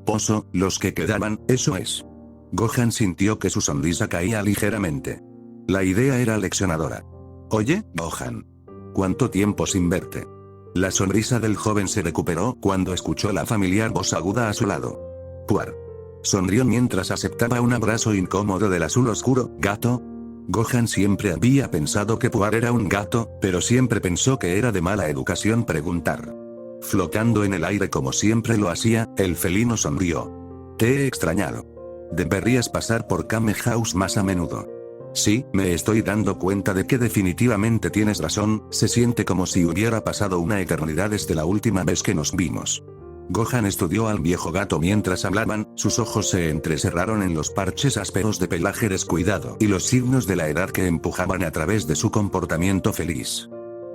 Oso, los que quedaban, eso es. Gohan sintió que su sonrisa caía ligeramente. La idea era leccionadora. Oye, Gohan. ¿Cuánto tiempo sin verte? La sonrisa del joven se recuperó cuando escuchó la familiar voz aguda a su lado. Puar. Sonrió mientras aceptaba un abrazo incómodo del azul oscuro. ¿Gato? Gohan siempre había pensado que Puar era un gato, pero siempre pensó que era de mala educación preguntar. Flotando en el aire como siempre lo hacía, el felino sonrió. Te he extrañado. Deberías pasar por Kame House más a menudo. Sí, me estoy dando cuenta de que definitivamente tienes razón, se siente como si hubiera pasado una eternidad desde la última vez que nos vimos. Gohan estudió al viejo gato mientras hablaban, sus ojos se entrecerraron en los parches ásperos de pelaje descuidado y los signos de la edad que empujaban a través de su comportamiento feliz.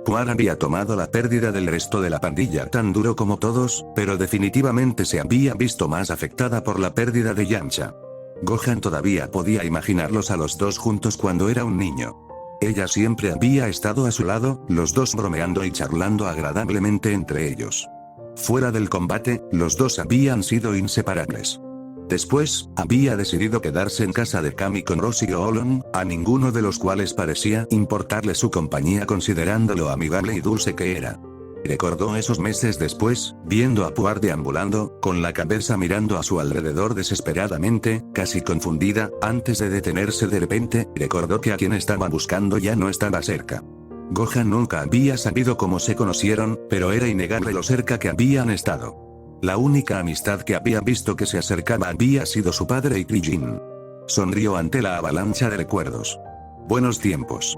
Puar había tomado la pérdida del resto de la pandilla tan duro como todos, pero definitivamente se había visto más afectada por la pérdida de Yamcha. Gohan todavía podía imaginarlos a los dos juntos cuando era un niño. Ella siempre había estado a su lado, los dos bromeando y charlando agradablemente entre ellos. Fuera del combate, los dos habían sido inseparables. Después, había decidido quedarse en casa de Kami con Roshi y Olon, a ninguno de los cuales parecía importarle su compañía considerando lo amigable y dulce que era. Recordó esos meses después, viendo a Puar deambulando, con la cabeza mirando a su alrededor desesperadamente, casi confundida, antes de detenerse de repente, recordó que a quien estaba buscando ya no estaba cerca. Gohan nunca había sabido cómo se conocieron, pero era innegable lo cerca que habían estado. La única amistad que había visto que se acercaba había sido su padre y Krillin. Sonrió ante la avalancha de recuerdos. Buenos tiempos.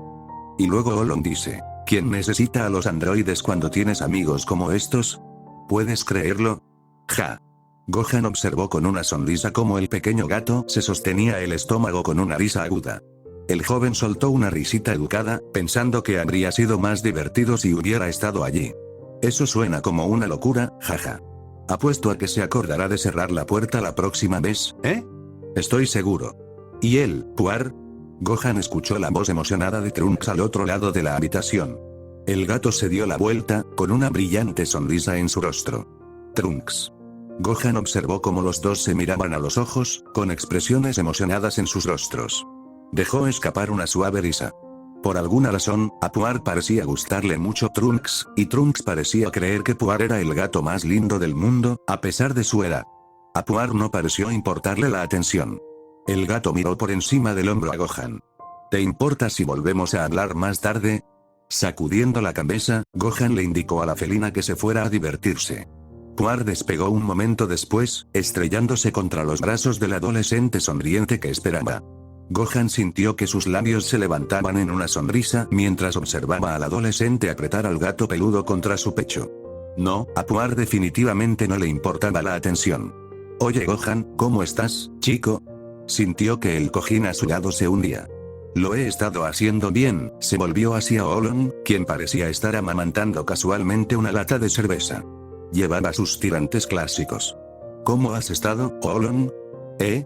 Y luego Olon dice. ¿Quién necesita a los androides cuando tienes amigos como estos? ¿Puedes creerlo? Ja. Gohan observó con una sonrisa cómo el pequeño gato se sostenía el estómago con una risa aguda. El joven soltó una risita educada, pensando que habría sido más divertido si hubiera estado allí. Eso suena como una locura, jaja. Apuesto a que se acordará de cerrar la puerta la próxima vez, ¿eh? Estoy seguro. ¿Y él, Puar? Gohan escuchó la voz emocionada de Trunks al otro lado de la habitación. El gato se dio la vuelta, con una brillante sonrisa en su rostro. Trunks. Gohan observó cómo los dos se miraban a los ojos, con expresiones emocionadas en sus rostros. Dejó escapar una suave risa. Por alguna razón, a Puar parecía gustarle mucho Trunks, y Trunks parecía creer que Puar era el gato más lindo del mundo, a pesar de su edad. A Puar no pareció importarle la atención. El gato miró por encima del hombro a Gohan. ¿Te importa si volvemos a hablar más tarde? Sacudiendo la cabeza, Gohan le indicó a la felina que se fuera a divertirse. Puar despegó un momento después, estrellándose contra los brazos del adolescente sonriente que esperaba. Gohan sintió que sus labios se levantaban en una sonrisa mientras observaba al adolescente apretar al gato peludo contra su pecho. No, a Puar definitivamente no le importaba la atención. Oye Gohan, ¿cómo estás, chico? Sintió que el cojín a su lado se hundía. Lo he estado haciendo bien, se volvió hacia Olon, quien parecía estar amamantando casualmente una lata de cerveza. Llevaba sus tirantes clásicos. ¿Cómo has estado, Olon?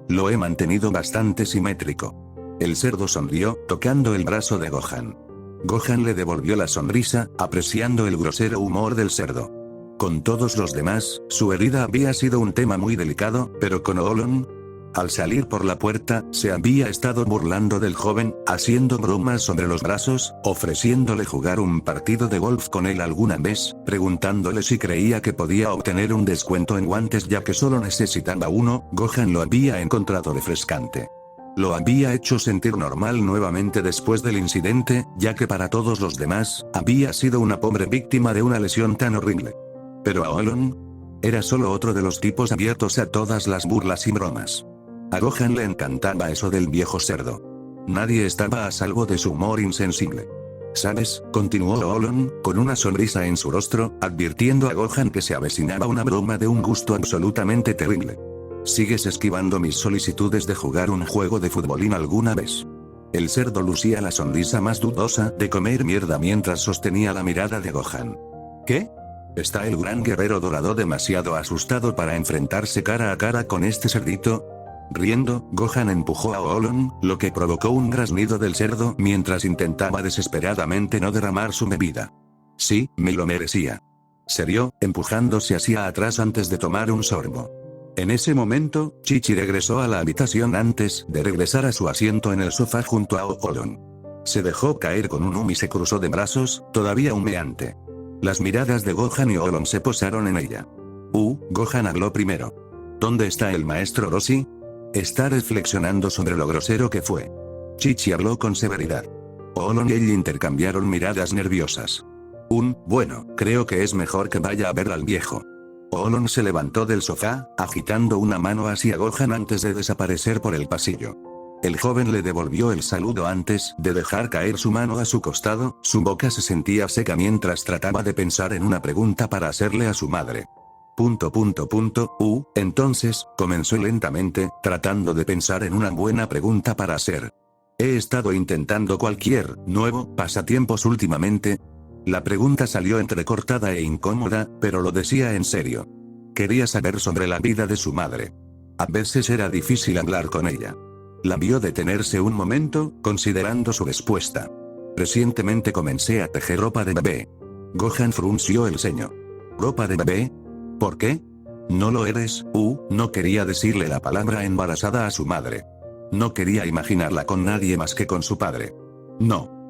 Lo he mantenido bastante simétrico. El cerdo sonrió, tocando el brazo de Gohan. Gohan le devolvió la sonrisa, apreciando el grosero humor del cerdo. Con todos los demás, su herida había sido un tema muy delicado, pero con Olon, al salir por la puerta, se había estado burlando del joven, haciendo bromas sobre los brazos, ofreciéndole jugar un partido de golf con él alguna vez, preguntándole si creía que podía obtener un descuento en guantes ya que solo necesitaba uno. Gohan lo había encontrado refrescante. Lo había hecho sentir normal nuevamente después del incidente, ya que para todos los demás, había sido una pobre víctima de una lesión tan horrible. Pero a Olon, era solo otro de los tipos abiertos a todas las burlas y bromas. A Gohan le encantaba eso del viejo cerdo. Nadie estaba a salvo de su humor insensible. ¿Sabes?, continuó Olon, con una sonrisa en su rostro, advirtiendo a Gohan que se avecinaba una broma de un gusto absolutamente terrible. ¿Sigues esquivando mis solicitudes de jugar un juego de futbolín alguna vez? El cerdo lucía la sonrisa más dudosa de comer mierda mientras sostenía la mirada de Gohan. ¿Qué? ¿Está el gran guerrero dorado demasiado asustado para enfrentarse cara a cara con este cerdito? Riendo, Gohan empujó a Oolong, lo que provocó un graznido del cerdo mientras intentaba desesperadamente no derramar su bebida. Sí, me lo merecía. Serió, empujándose hacia atrás antes de tomar un sorbo. En ese momento, Chi-Chi regresó a la habitación antes de regresar a su asiento en el sofá junto a Oolong. Se dejó caer con un y se cruzó de brazos, todavía humeante. Las miradas de Gohan y Oolong se posaron en ella. Gohan habló primero. ¿Dónde está el maestro Roshi? Está reflexionando sobre lo grosero que fue. Chi-Chi habló con severidad. Oolong y él intercambiaron miradas nerviosas. Bueno, creo que es mejor que vaya a ver al viejo. Oolong se levantó del sofá, agitando una mano hacia Gohan antes de desaparecer por el pasillo. El joven le devolvió el saludo antes de dejar caer su mano a su costado, su boca se sentía seca mientras trataba de pensar en una pregunta para hacerle a su madre. Entonces, comenzó lentamente, tratando de pensar en una buena pregunta para hacer. He estado intentando cualquier nuevo pasatiempos últimamente. La pregunta salió entrecortada e incómoda, pero lo decía en serio. Quería saber sobre la vida de su madre. A veces era difícil hablar con ella. La vio detenerse un momento, considerando su respuesta. Recientemente comencé a tejer ropa de bebé. Gohan frunció el ceño. ¿Ropa de bebé? ¿Por qué? ¿No lo eres? No quería decirle la palabra embarazada a su madre. No quería imaginarla con nadie más que con su padre. No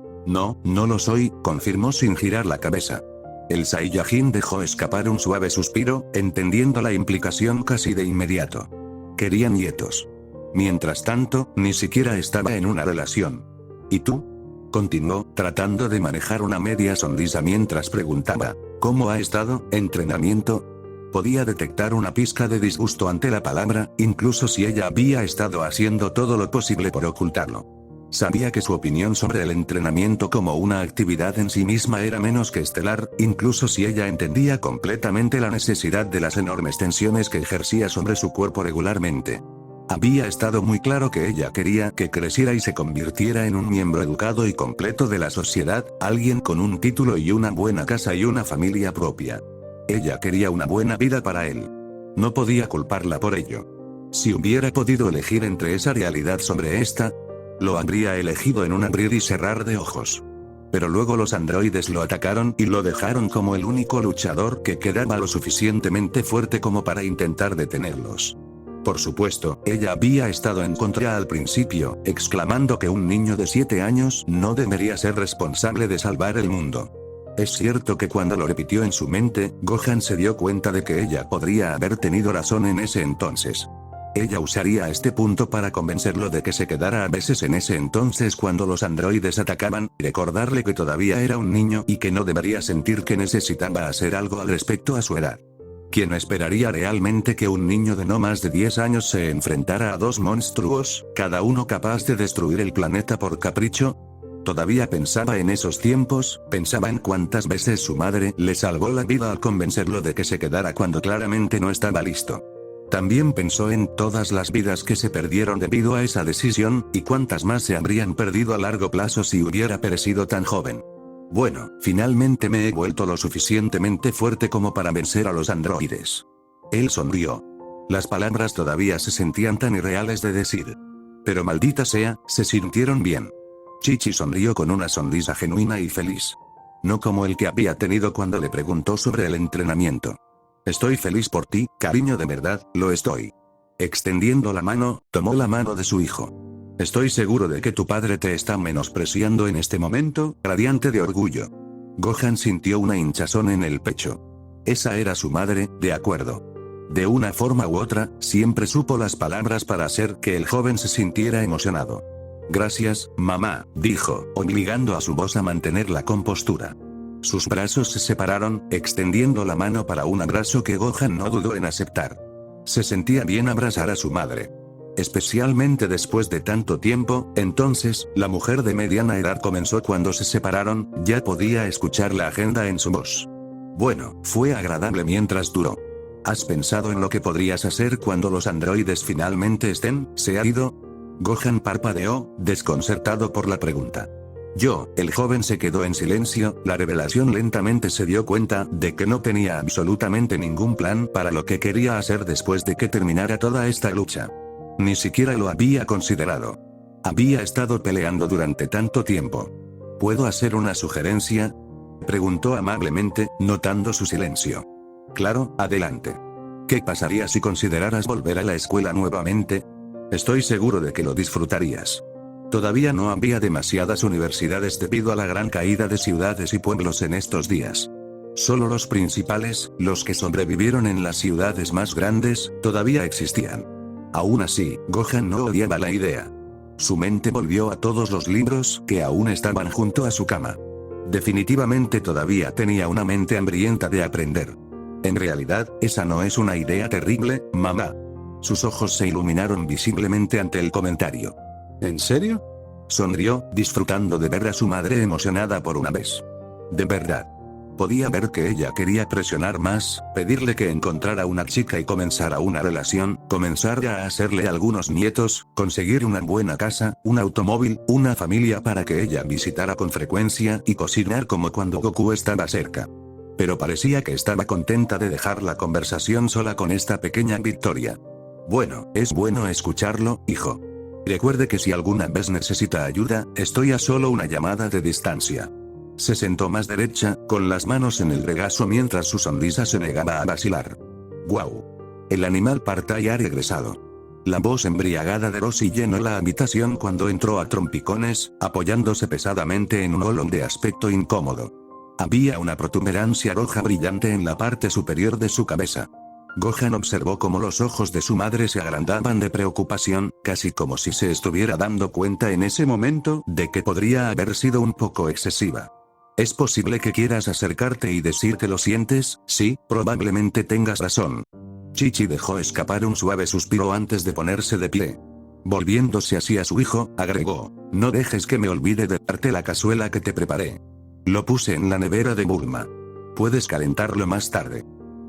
lo soy, confirmó sin girar la cabeza. El Saiyajin dejó escapar un suave suspiro, entendiendo la implicación casi de inmediato. Quería nietos. Mientras tanto, ni siquiera estaba en una relación. ¿Y tú? Continuó, tratando de manejar una media sonrisa mientras preguntaba, ¿cómo ha estado, entrenamiento? Podía detectar una pizca de disgusto ante la palabra, incluso si ella había estado haciendo todo lo posible por ocultarlo. Sabía que su opinión sobre el entrenamiento como una actividad en sí misma era menos que estelar, incluso si ella entendía completamente la necesidad de las enormes tensiones que ejercía sobre su cuerpo regularmente. Había estado muy claro que ella quería que creciera y se convirtiera en un miembro educado y completo de la sociedad, alguien con un título y una buena casa y una familia propia. Ella quería una buena vida para él. No podía culparla por ello. Si hubiera podido elegir entre esa realidad sobre esta, lo habría elegido en un abrir y cerrar de ojos. Pero luego los androides lo atacaron y lo dejaron como el único luchador que quedaba lo suficientemente fuerte como para intentar detenerlos. Por supuesto, ella había estado en contra al principio, exclamando que un niño de 7 años no debería ser responsable de salvar el mundo. Es cierto que cuando lo repitió en su mente, Gohan se dio cuenta de que ella podría haber tenido razón en ese entonces. Ella usaría este punto para convencerlo de que se quedara a veces en ese entonces cuando los androides atacaban, recordarle que todavía era un niño y que no debería sentir que necesitaba hacer algo al respecto a su edad. ¿Quién esperaría realmente que un niño de no más de 10 años se enfrentara a dos monstruos, cada uno capaz de destruir el planeta por capricho? Todavía pensaba en esos tiempos, pensaba en cuántas veces su madre le salvó la vida al convencerlo de que se quedara cuando claramente no estaba listo. También pensó en todas las vidas que se perdieron debido a esa decisión, y cuántas más se habrían perdido a largo plazo si hubiera perecido tan joven. Bueno, finalmente me he vuelto lo suficientemente fuerte como para vencer a los androides. Él sonrió. Las palabras todavía se sentían tan irreales de decir. Pero maldita sea, se sintieron bien. Chi-Chi sonrió con una sonrisa genuina y feliz. No como el que había tenido cuando le preguntó sobre el entrenamiento. Estoy feliz por ti, cariño, de verdad, lo estoy. Extendiendo la mano, tomó la mano de su hijo. Estoy seguro de que tu padre te está menospreciando en este momento, radiante de orgullo. Gohan sintió una hinchazón en el pecho. Esa era su madre, de acuerdo. De una forma u otra, siempre supo las palabras para hacer que el joven se sintiera emocionado. Gracias, mamá, dijo, obligando a su voz a mantener la compostura. Sus brazos se separaron, extendiendo la mano para un abrazo que Gohan no dudó en aceptar. Se sentía bien abrazar a su madre. Especialmente después de tanto tiempo. Entonces, la mujer de mediana edad comenzó cuando se separaron, ya podía escuchar la agenda en su voz. Bueno, fue agradable mientras duró. ¿Has pensado en lo que podrías hacer cuando los androides finalmente estén? ¿Se ha ido? Gohan parpadeó, desconcertado por la pregunta. El joven se quedó en silencio. La revelación lentamente se dio cuenta de que no tenía absolutamente ningún plan para lo que quería hacer después de que terminara toda esta lucha. Ni siquiera lo había considerado. Había estado peleando durante tanto tiempo. ¿Puedo hacer una sugerencia?, preguntó amablemente, notando su silencio. Claro, adelante. ¿Qué pasaría si consideraras volver a la escuela nuevamente? Estoy seguro de que lo disfrutarías. Todavía no había demasiadas universidades debido a la gran caída de ciudades y pueblos en estos días. Solo los principales, los que sobrevivieron en las ciudades más grandes, todavía existían. Aún así, Gohan no odiaba la idea. Su mente volvió a todos los libros que aún estaban junto a su cama. Definitivamente todavía tenía una mente hambrienta de aprender. En realidad, esa no es una idea terrible, mamá. Sus ojos se iluminaron visiblemente ante el comentario. ¿En serio? Sonrió, disfrutando de ver a su madre emocionada por una vez. De verdad. Podía ver que ella quería presionar más, pedirle que encontrara una chica y comenzara una relación, comenzar a hacerle algunos nietos, conseguir una buena casa, un automóvil, una familia para que ella visitara con frecuencia y cocinar como cuando Goku estaba cerca. Pero parecía que estaba contenta de dejar la conversación sola con esta pequeña victoria. Bueno, es bueno escucharlo, hijo. Recuerde que si alguna vez necesita ayuda, estoy a solo una llamada de distancia. Se sentó más derecha, con las manos en el regazo mientras su sonrisa se negaba a vacilar. ¡Guau! El animal parta y ha regresado. La voz embriagada de Roshi llenó la habitación cuando entró a trompicones, apoyándose pesadamente en un olón de aspecto incómodo. Había una protuberancia roja brillante en la parte superior de su cabeza. Gohan observó cómo los ojos de su madre se agrandaban de preocupación, casi como si se estuviera dando cuenta en ese momento de que podría haber sido un poco excesiva. Es posible que quieras acercarte y decir que lo sientes, sí, probablemente tengas razón. Chichi dejó escapar un suave suspiro antes de ponerse de pie. Volviéndose hacia su hijo, agregó, no dejes que me olvide de darte la cazuela que te preparé. Lo puse en la nevera de Bulma. Puedes calentarlo más tarde.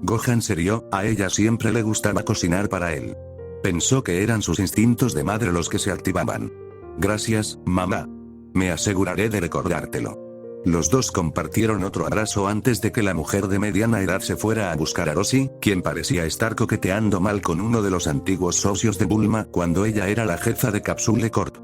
Gohan se rió, a ella siempre le gustaba cocinar para él. Pensó que eran sus instintos de madre los que se activaban. Gracias, mamá. Me aseguraré de recordártelo. Los dos compartieron otro abrazo antes de que la mujer de mediana edad se fuera a buscar a Roshi, quien parecía estar coqueteando mal con uno de los antiguos socios de Bulma cuando ella era la jefa de Capsule Corp.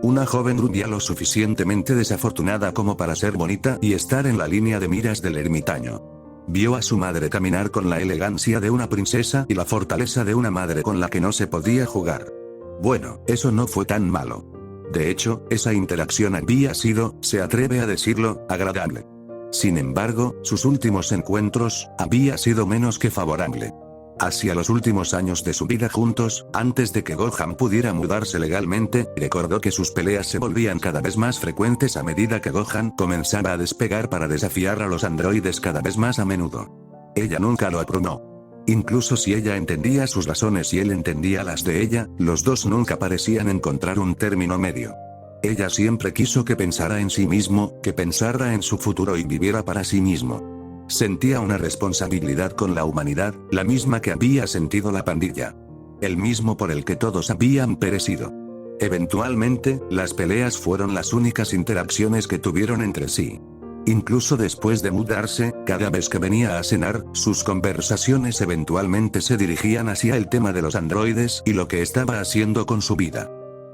Una joven rubia lo suficientemente desafortunada como para ser bonita y estar en la línea de miras del ermitaño. Vio a su madre caminar con la elegancia de una princesa y la fortaleza de una madre con la que no se podía jugar. Bueno, eso no fue tan malo. De hecho, esa interacción había sido, se atreve a decirlo, agradable. Sin embargo, sus últimos encuentros, había sido menos que favorable. Hacia los últimos años de su vida juntos, antes de que Gohan pudiera mudarse legalmente, recordó que sus peleas se volvían cada vez más frecuentes a medida que Gohan comenzaba a despegar para desafiar a los androides cada vez más a menudo. Ella nunca lo aprobó. Incluso si ella entendía sus razones y él entendía las de ella, los dos nunca parecían encontrar un término medio. Ella siempre quiso que pensara en sí mismo, que pensara en su futuro y viviera para sí mismo. Sentía una responsabilidad con la humanidad, la misma que había sentido la pandilla. El mismo por el que todos habían perecido. Eventualmente, las peleas fueron las únicas interacciones que tuvieron entre sí. Incluso después de mudarse, cada vez que venía a cenar, sus conversaciones eventualmente se dirigían hacia el tema de los androides y lo que estaba haciendo con su vida.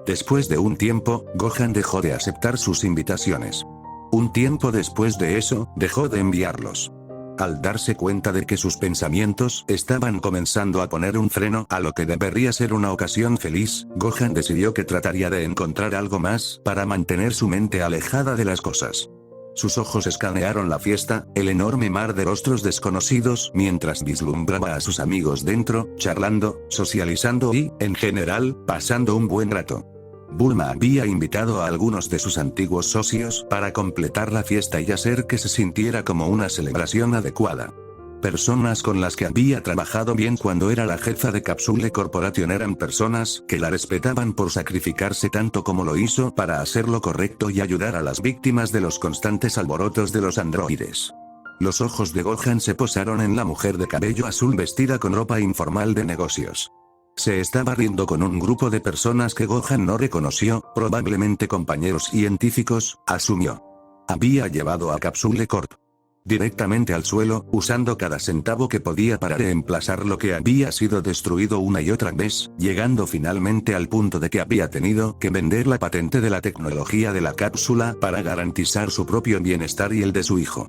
Después de un tiempo, Gohan dejó de aceptar sus invitaciones. Un tiempo después de eso, dejó de enviarlos. Al darse cuenta de que sus pensamientos estaban comenzando a poner un freno a lo que debería ser una ocasión feliz, Gohan decidió que trataría de encontrar algo más para mantener su mente alejada de las cosas. Sus ojos escanearon la fiesta, el enorme mar de rostros desconocidos mientras vislumbraba a sus amigos dentro, charlando, socializando y, en general, pasando un buen rato. Bulma había invitado a algunos de sus antiguos socios para completar la fiesta y hacer que se sintiera como una celebración adecuada. Personas con las que había trabajado bien cuando era la jefa de Capsule Corporation eran personas que la respetaban por sacrificarse tanto como lo hizo para hacer lo correcto y ayudar a las víctimas de los constantes alborotos de los androides. Los ojos de Gohan se posaron en la mujer de cabello azul vestida con ropa informal de negocios. Se estaba riendo con un grupo de personas que Gohan no reconoció, probablemente compañeros científicos, asumió. Había llevado a Capsule Corp directamente al suelo, usando cada centavo que podía para reemplazar lo que había sido destruido una y otra vez, llegando finalmente al punto de que había tenido que vender la patente de la tecnología de la cápsula para garantizar su propio bienestar y el de su hijo.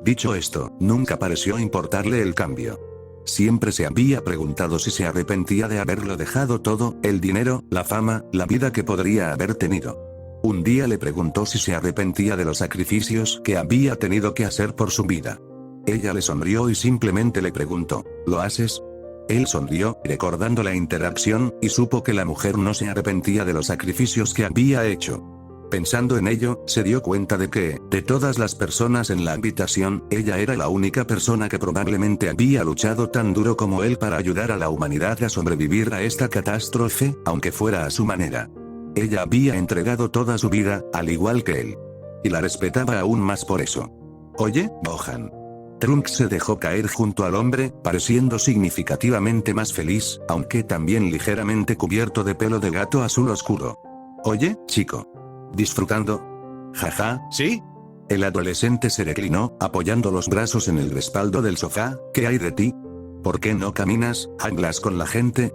Dicho esto, nunca pareció importarle el cambio. Siempre se había preguntado si se arrepentía de haberlo dejado todo, el dinero, la fama, la vida que podría haber tenido. Un día le preguntó si se arrepentía de los sacrificios que había tenido que hacer por su vida. Ella le sonrió y simplemente le preguntó, ¿lo haces? Él sonrió, recordando la interacción, y supo que la mujer no se arrepentía de los sacrificios que había hecho. Pensando en ello, se dio cuenta de que, de todas las personas en la habitación, ella era la única persona que probablemente había luchado tan duro como él para ayudar a la humanidad a sobrevivir a esta catástrofe, aunque fuera a su manera. Ella había entregado toda su vida, al igual que él. Y la respetaba aún más por eso. Oye, Gohan. Trunks se dejó caer junto al hombre, pareciendo significativamente más feliz, aunque también ligeramente cubierto de pelo de gato azul oscuro. Oye, chico. ¿Disfrutando? Jaja, ¿sí? El adolescente se reclinó, apoyando los brazos en el respaldo del sofá. ¿Qué hay de ti? ¿Por qué no caminas, hablas con la gente?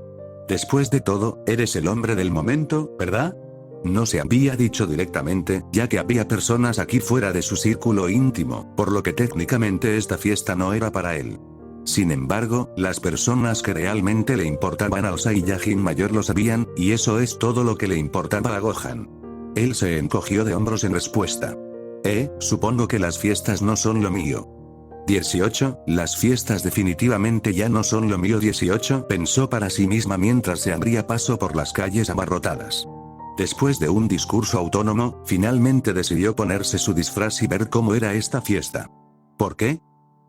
Después de todo, eres el hombre del momento, ¿verdad? No se había dicho directamente, ya que había personas aquí fuera de su círculo íntimo, por lo que técnicamente esta fiesta no era para él. Sin embargo, las personas que realmente le importaban al Saiyajin mayor lo sabían, y eso es todo lo que le importaba a Gohan. Él se encogió de hombros en respuesta. Supongo que las fiestas no son lo mío. 18, las fiestas definitivamente ya no son lo mío. 18, pensó para sí misma mientras se abría paso por las calles abarrotadas. Después de un discurso autónomo, finalmente decidió ponerse su disfraz y ver cómo era esta fiesta. ¿Por qué?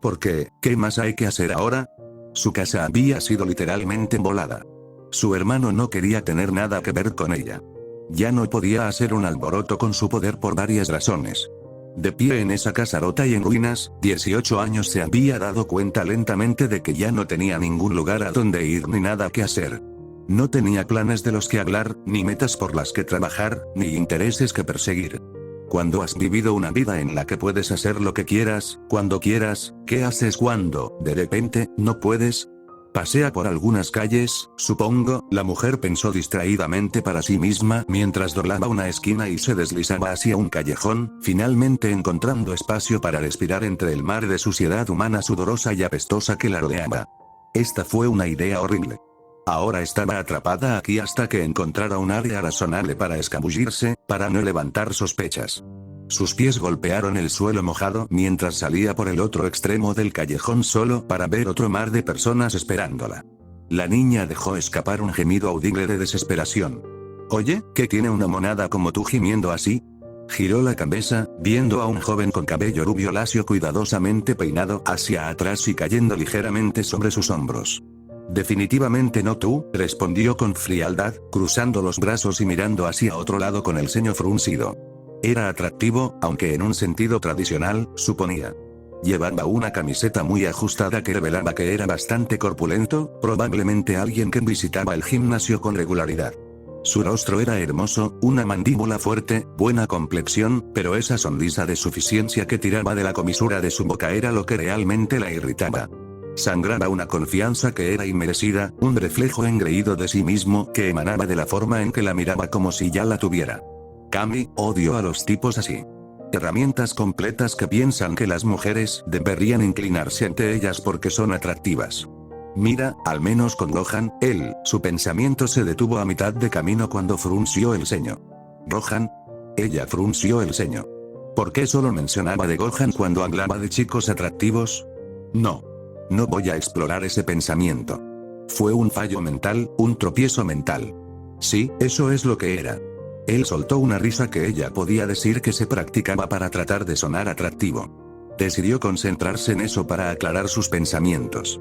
Porque, ¿qué más hay que hacer ahora? Su casa había sido literalmente volada. Su hermano no quería tener nada que ver con ella. Ya no podía hacer un alboroto con su poder por varias razones. De pie en esa casa rota y en ruinas, 18 años se había dado cuenta lentamente de que ya no tenía ningún lugar a donde ir ni nada que hacer. No tenía planes de los que hablar, ni metas por las que trabajar, ni intereses que perseguir. Cuando has vivido una vida en la que puedes hacer lo que quieras, cuando quieras, ¿qué haces cuando, de repente, no puedes? Pasea por algunas calles, supongo, la mujer pensó distraídamente para sí misma mientras doblaba una esquina y se deslizaba hacia un callejón, finalmente encontrando espacio para respirar entre el mar de suciedad humana sudorosa y apestosa que la rodeaba. Esta fue una idea horrible. Ahora estaba atrapada aquí hasta que encontrara un área razonable para escabullirse, para no levantar sospechas. Sus pies golpearon el suelo mojado mientras salía por el otro extremo del callejón solo para ver otro mar de personas esperándola. La niña dejó escapar un gemido audible de desesperación. Oye, ¿qué tiene una monada como tú gimiendo así? Giró la cabeza, viendo a un joven con cabello rubio lacio cuidadosamente peinado hacia atrás y cayendo ligeramente sobre sus hombros. Definitivamente no tú, respondió con frialdad, cruzando los brazos y mirando hacia otro lado con el ceño fruncido. Era atractivo, aunque en un sentido tradicional, suponía. Llevaba una camiseta muy ajustada que revelaba que era bastante corpulento, probablemente alguien que visitaba el gimnasio con regularidad. Su rostro era hermoso, una mandíbula fuerte, buena complexión, pero esa sonrisa de suficiencia que tiraba de la comisura de su boca era lo que realmente la irritaba. Sangraba una confianza que era inmerecida, un reflejo engreído de sí mismo que emanaba de la forma en que la miraba como si ya la tuviera. Kami, odio a los tipos así. Herramientas completas que piensan que las mujeres deberían inclinarse ante ellas porque son atractivas. Mira, al menos con Gohan, su pensamiento se detuvo a mitad de camino cuando frunció el ceño. ¿Gohan? Ella frunció el ceño. ¿Por qué solo mencionaba de Gohan cuando hablaba de chicos atractivos? No. No voy a explorar ese pensamiento. Fue un fallo mental, un tropiezo mental. Sí, eso es lo que era. Él soltó una risa que ella podía decir que se practicaba para tratar de sonar atractivo. Decidió concentrarse en eso para aclarar sus pensamientos.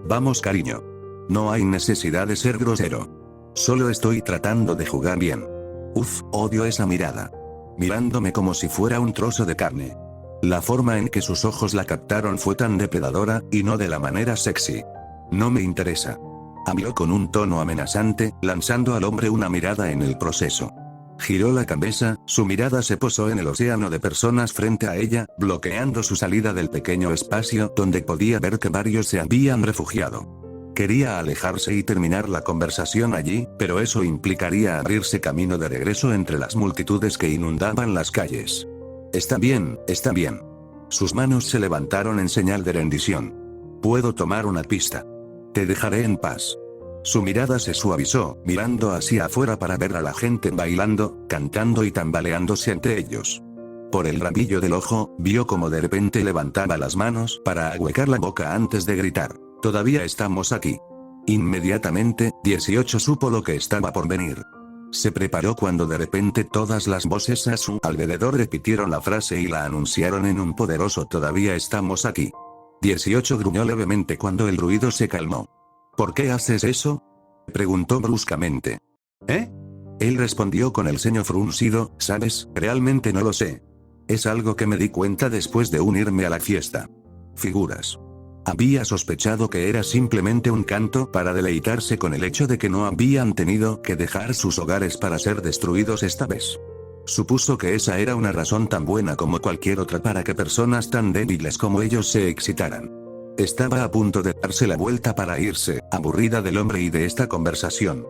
Vamos cariño. No hay necesidad de ser grosero. Solo estoy tratando de jugar bien. Odio esa mirada. Mirándome como si fuera un trozo de carne. La forma en que sus ojos la captaron fue tan depredadora, y no de la manera sexy. No me interesa. Habló con un tono amenazante, lanzando al hombre una mirada en el proceso. Giró la cabeza, su mirada se posó en el océano de personas frente a ella, bloqueando su salida del pequeño espacio donde podía ver que varios se habían refugiado. Quería alejarse y terminar la conversación allí, pero eso implicaría abrirse camino de regreso entre las multitudes que inundaban las calles. Está bien, está bien. Sus manos se levantaron en señal de rendición. Puedo tomar una pista. Te dejaré en paz. Su mirada se suavizó, mirando hacia afuera para ver a la gente bailando, cantando y tambaleándose entre ellos. Por el rabillo del ojo, vio como de repente levantaba las manos para ahuecar la boca antes de gritar. Todavía estamos aquí. Inmediatamente, 18 supo lo que estaba por venir. Se preparó cuando de repente todas las voces a su alrededor repitieron la frase y la anunciaron en un poderoso "todavía estamos aquí". 18 gruñó levemente cuando el ruido se calmó. ¿Por qué haces eso?, preguntó bruscamente. ¿Eh? Él respondió con el ceño fruncido, ¿sabes? Realmente no lo sé. Es algo que me di cuenta después de unirme a la fiesta. Figuras. Había sospechado que era simplemente un canto para deleitarse con el hecho de que no habían tenido que dejar sus hogares para ser destruidos esta vez. Supuso que esa era una razón tan buena como cualquier otra para que personas tan débiles como ellos se excitaran. Estaba a punto de darse la vuelta para irse, aburrida del hombre y de esta conversación.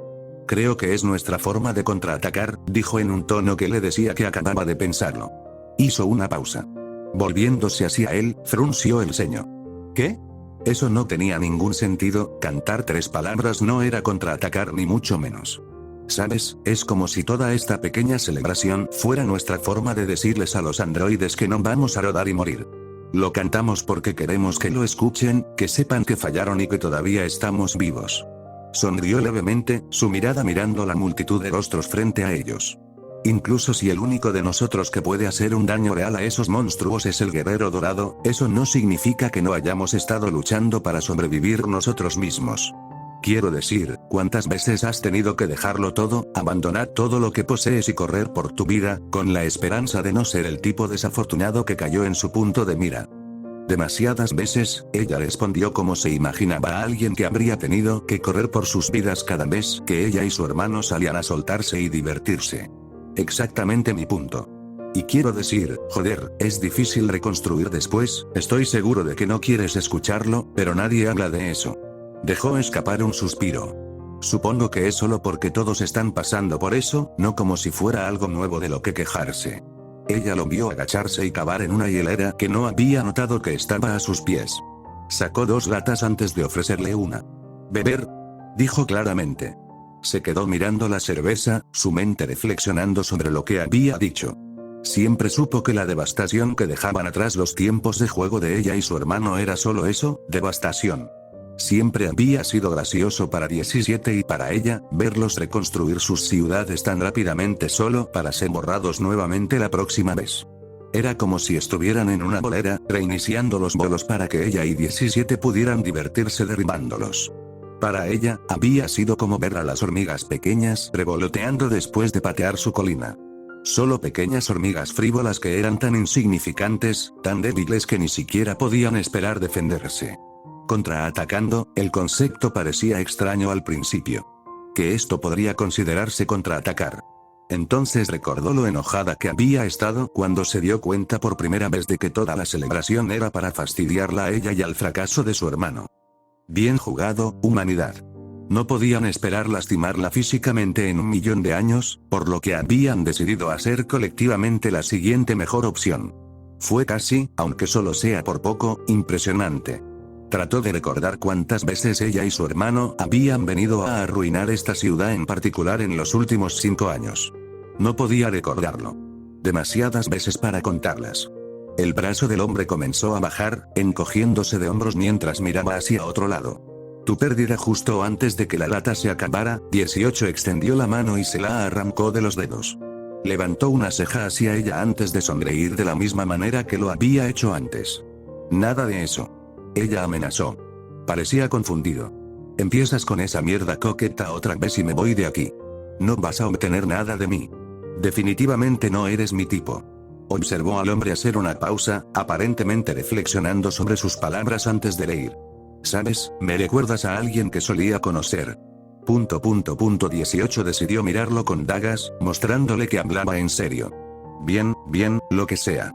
Creo que es nuestra forma de contraatacar, dijo en un tono que le decía que acababa de pensarlo. Hizo una pausa. Volviéndose hacia él, frunció el ceño. ¿Qué? Eso no tenía ningún sentido, cantar 3 palabras no era contraatacar ni mucho menos. ¿Sabes? Es como si toda esta pequeña celebración fuera nuestra forma de decirles a los androides que no vamos a rodar y morir. Lo cantamos porque queremos que lo escuchen, que sepan que fallaron y que todavía estamos vivos. Sonrió levemente, su mirada mirando la multitud de rostros frente a ellos. Incluso si el único de nosotros que puede hacer un daño real a esos monstruos es el guerrero dorado, eso no significa que no hayamos estado luchando para sobrevivir nosotros mismos. Quiero decir, ¿cuántas veces has tenido que dejarlo todo, abandonar todo lo que posees y correr por tu vida, con la esperanza de no ser el tipo desafortunado que cayó en su punto de mira? Demasiadas veces, ella respondió como se imaginaba a alguien que habría tenido que correr por sus vidas cada vez que ella y su hermano salían a soltarse y divertirse. Exactamente mi punto. Y quiero decir, joder, es difícil reconstruir después, estoy seguro de que no quieres escucharlo, pero nadie habla de eso. Dejó escapar un suspiro. Supongo que es solo porque todos están pasando por eso, no como si fuera algo nuevo de lo que quejarse. Ella lo vio agacharse y cavar en una hielera que no había notado que estaba a sus pies. Sacó 2 latas antes de ofrecerle una. ¿Beber?, dijo claramente. Se quedó mirando la cerveza, su mente reflexionando sobre lo que había dicho. Siempre supo que la devastación que dejaban atrás los tiempos de juego de ella y su hermano era solo eso, devastación. Siempre había sido gracioso para 17 y para ella, verlos reconstruir sus ciudades tan rápidamente solo para ser borrados nuevamente la próxima vez. Era como si estuvieran en una bolera, reiniciando los vuelos para que ella y 17 pudieran divertirse derribándolos. Para ella, había sido como ver a las hormigas pequeñas revoloteando después de patear su colina. Solo pequeñas hormigas frívolas que eran tan insignificantes, tan débiles que ni siquiera podían esperar defenderse. Contraatacando, el concepto parecía extraño al principio. Que esto podría considerarse contraatacar. Entonces recordó lo enojada que había estado cuando se dio cuenta por primera vez de que toda la celebración era para fastidiarla a ella y al fracaso de su hermano. Bien jugado, humanidad. No podían esperar lastimarla físicamente en 1.000.000 de años, por lo que habían decidido hacer colectivamente la siguiente mejor opción. Fue casi, aunque solo sea por poco, impresionante. Trató de recordar cuántas veces ella y su hermano habían venido a arruinar esta ciudad en particular en los últimos 5 años. No podía recordarlo. Demasiadas veces para contarlas. El brazo del hombre comenzó a bajar, encogiéndose de hombros mientras miraba hacia otro lado. Tu pérdida justo antes de que la lata se acabara, 18 extendió la mano y se la arrancó de los dedos. Levantó una ceja hacia ella antes de sonreír de la misma manera que lo había hecho antes. Nada de eso. Ella amenazó. Parecía confundido. Empiezas con esa mierda coqueta otra vez y me voy de aquí. No vas a obtener nada de mí. Definitivamente no eres mi tipo. Observó al hombre hacer una pausa, aparentemente reflexionando sobre sus palabras antes de leer. ¿Sabes? Me recuerdas a alguien que solía conocer. 18 decidió mirarlo con dagas, mostrándole que hablaba en serio. Bien, lo que sea.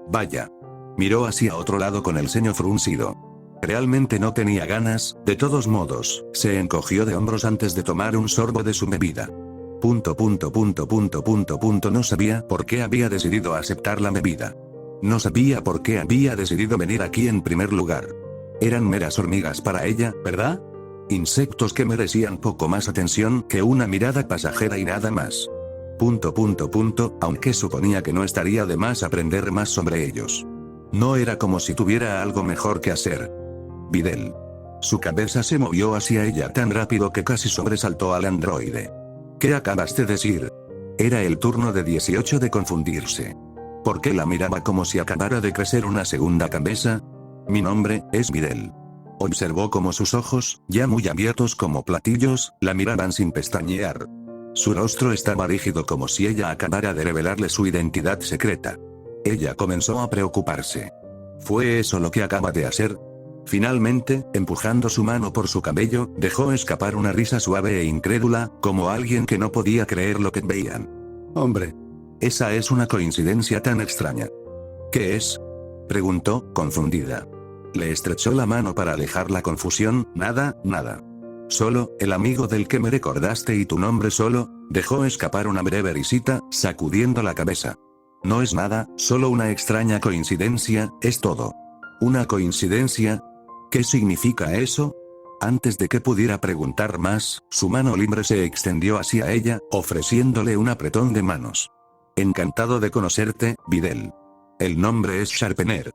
Vaya. Miró hacia otro lado con el ceño fruncido. Realmente no tenía ganas, de todos modos, se encogió de hombros antes de tomar un sorbo de su bebida. No sabía por qué había decidido aceptar la bebida. No sabía por qué había decidido venir aquí en primer lugar. Eran meras hormigas para ella, ¿verdad? Insectos que merecían poco más atención que una mirada pasajera y nada más. Aunque suponía que no estaría de más aprender más sobre ellos. No era como si tuviera algo mejor que hacer. Videl. Su cabeza se movió hacia ella tan rápido que casi sobresaltó al androide. ¿Qué acabas de decir? Era el turno de 18 de confundirse. ¿Por qué la miraba como si acabara de crecer una segunda cabeza? Mi nombre es Videl. Observó cómo sus ojos, ya muy abiertos como platillos, la miraban sin pestañear. Su rostro estaba rígido como si ella acabara de revelarle su identidad secreta. Ella comenzó a preocuparse. ¿Fue eso lo que acaba de hacer? Finalmente, empujando su mano por su cabello, dejó escapar una risa suave e incrédula, como alguien que no podía creer lo que veían. Hombre. Esa es una coincidencia tan extraña. ¿Qué es? Preguntó, confundida. Le estrechó la mano para alejar la confusión. Nada. Solo, el amigo del que me recordaste y tu nombre solo, dejó escapar una breve risita, sacudiendo la cabeza. No es nada, solo una extraña coincidencia, es todo. ¿Una coincidencia? ¿Qué significa eso? Antes de que pudiera preguntar más, su mano libre se extendió hacia ella, ofreciéndole un apretón de manos. Encantado de conocerte, Videl. El nombre es Sharpener.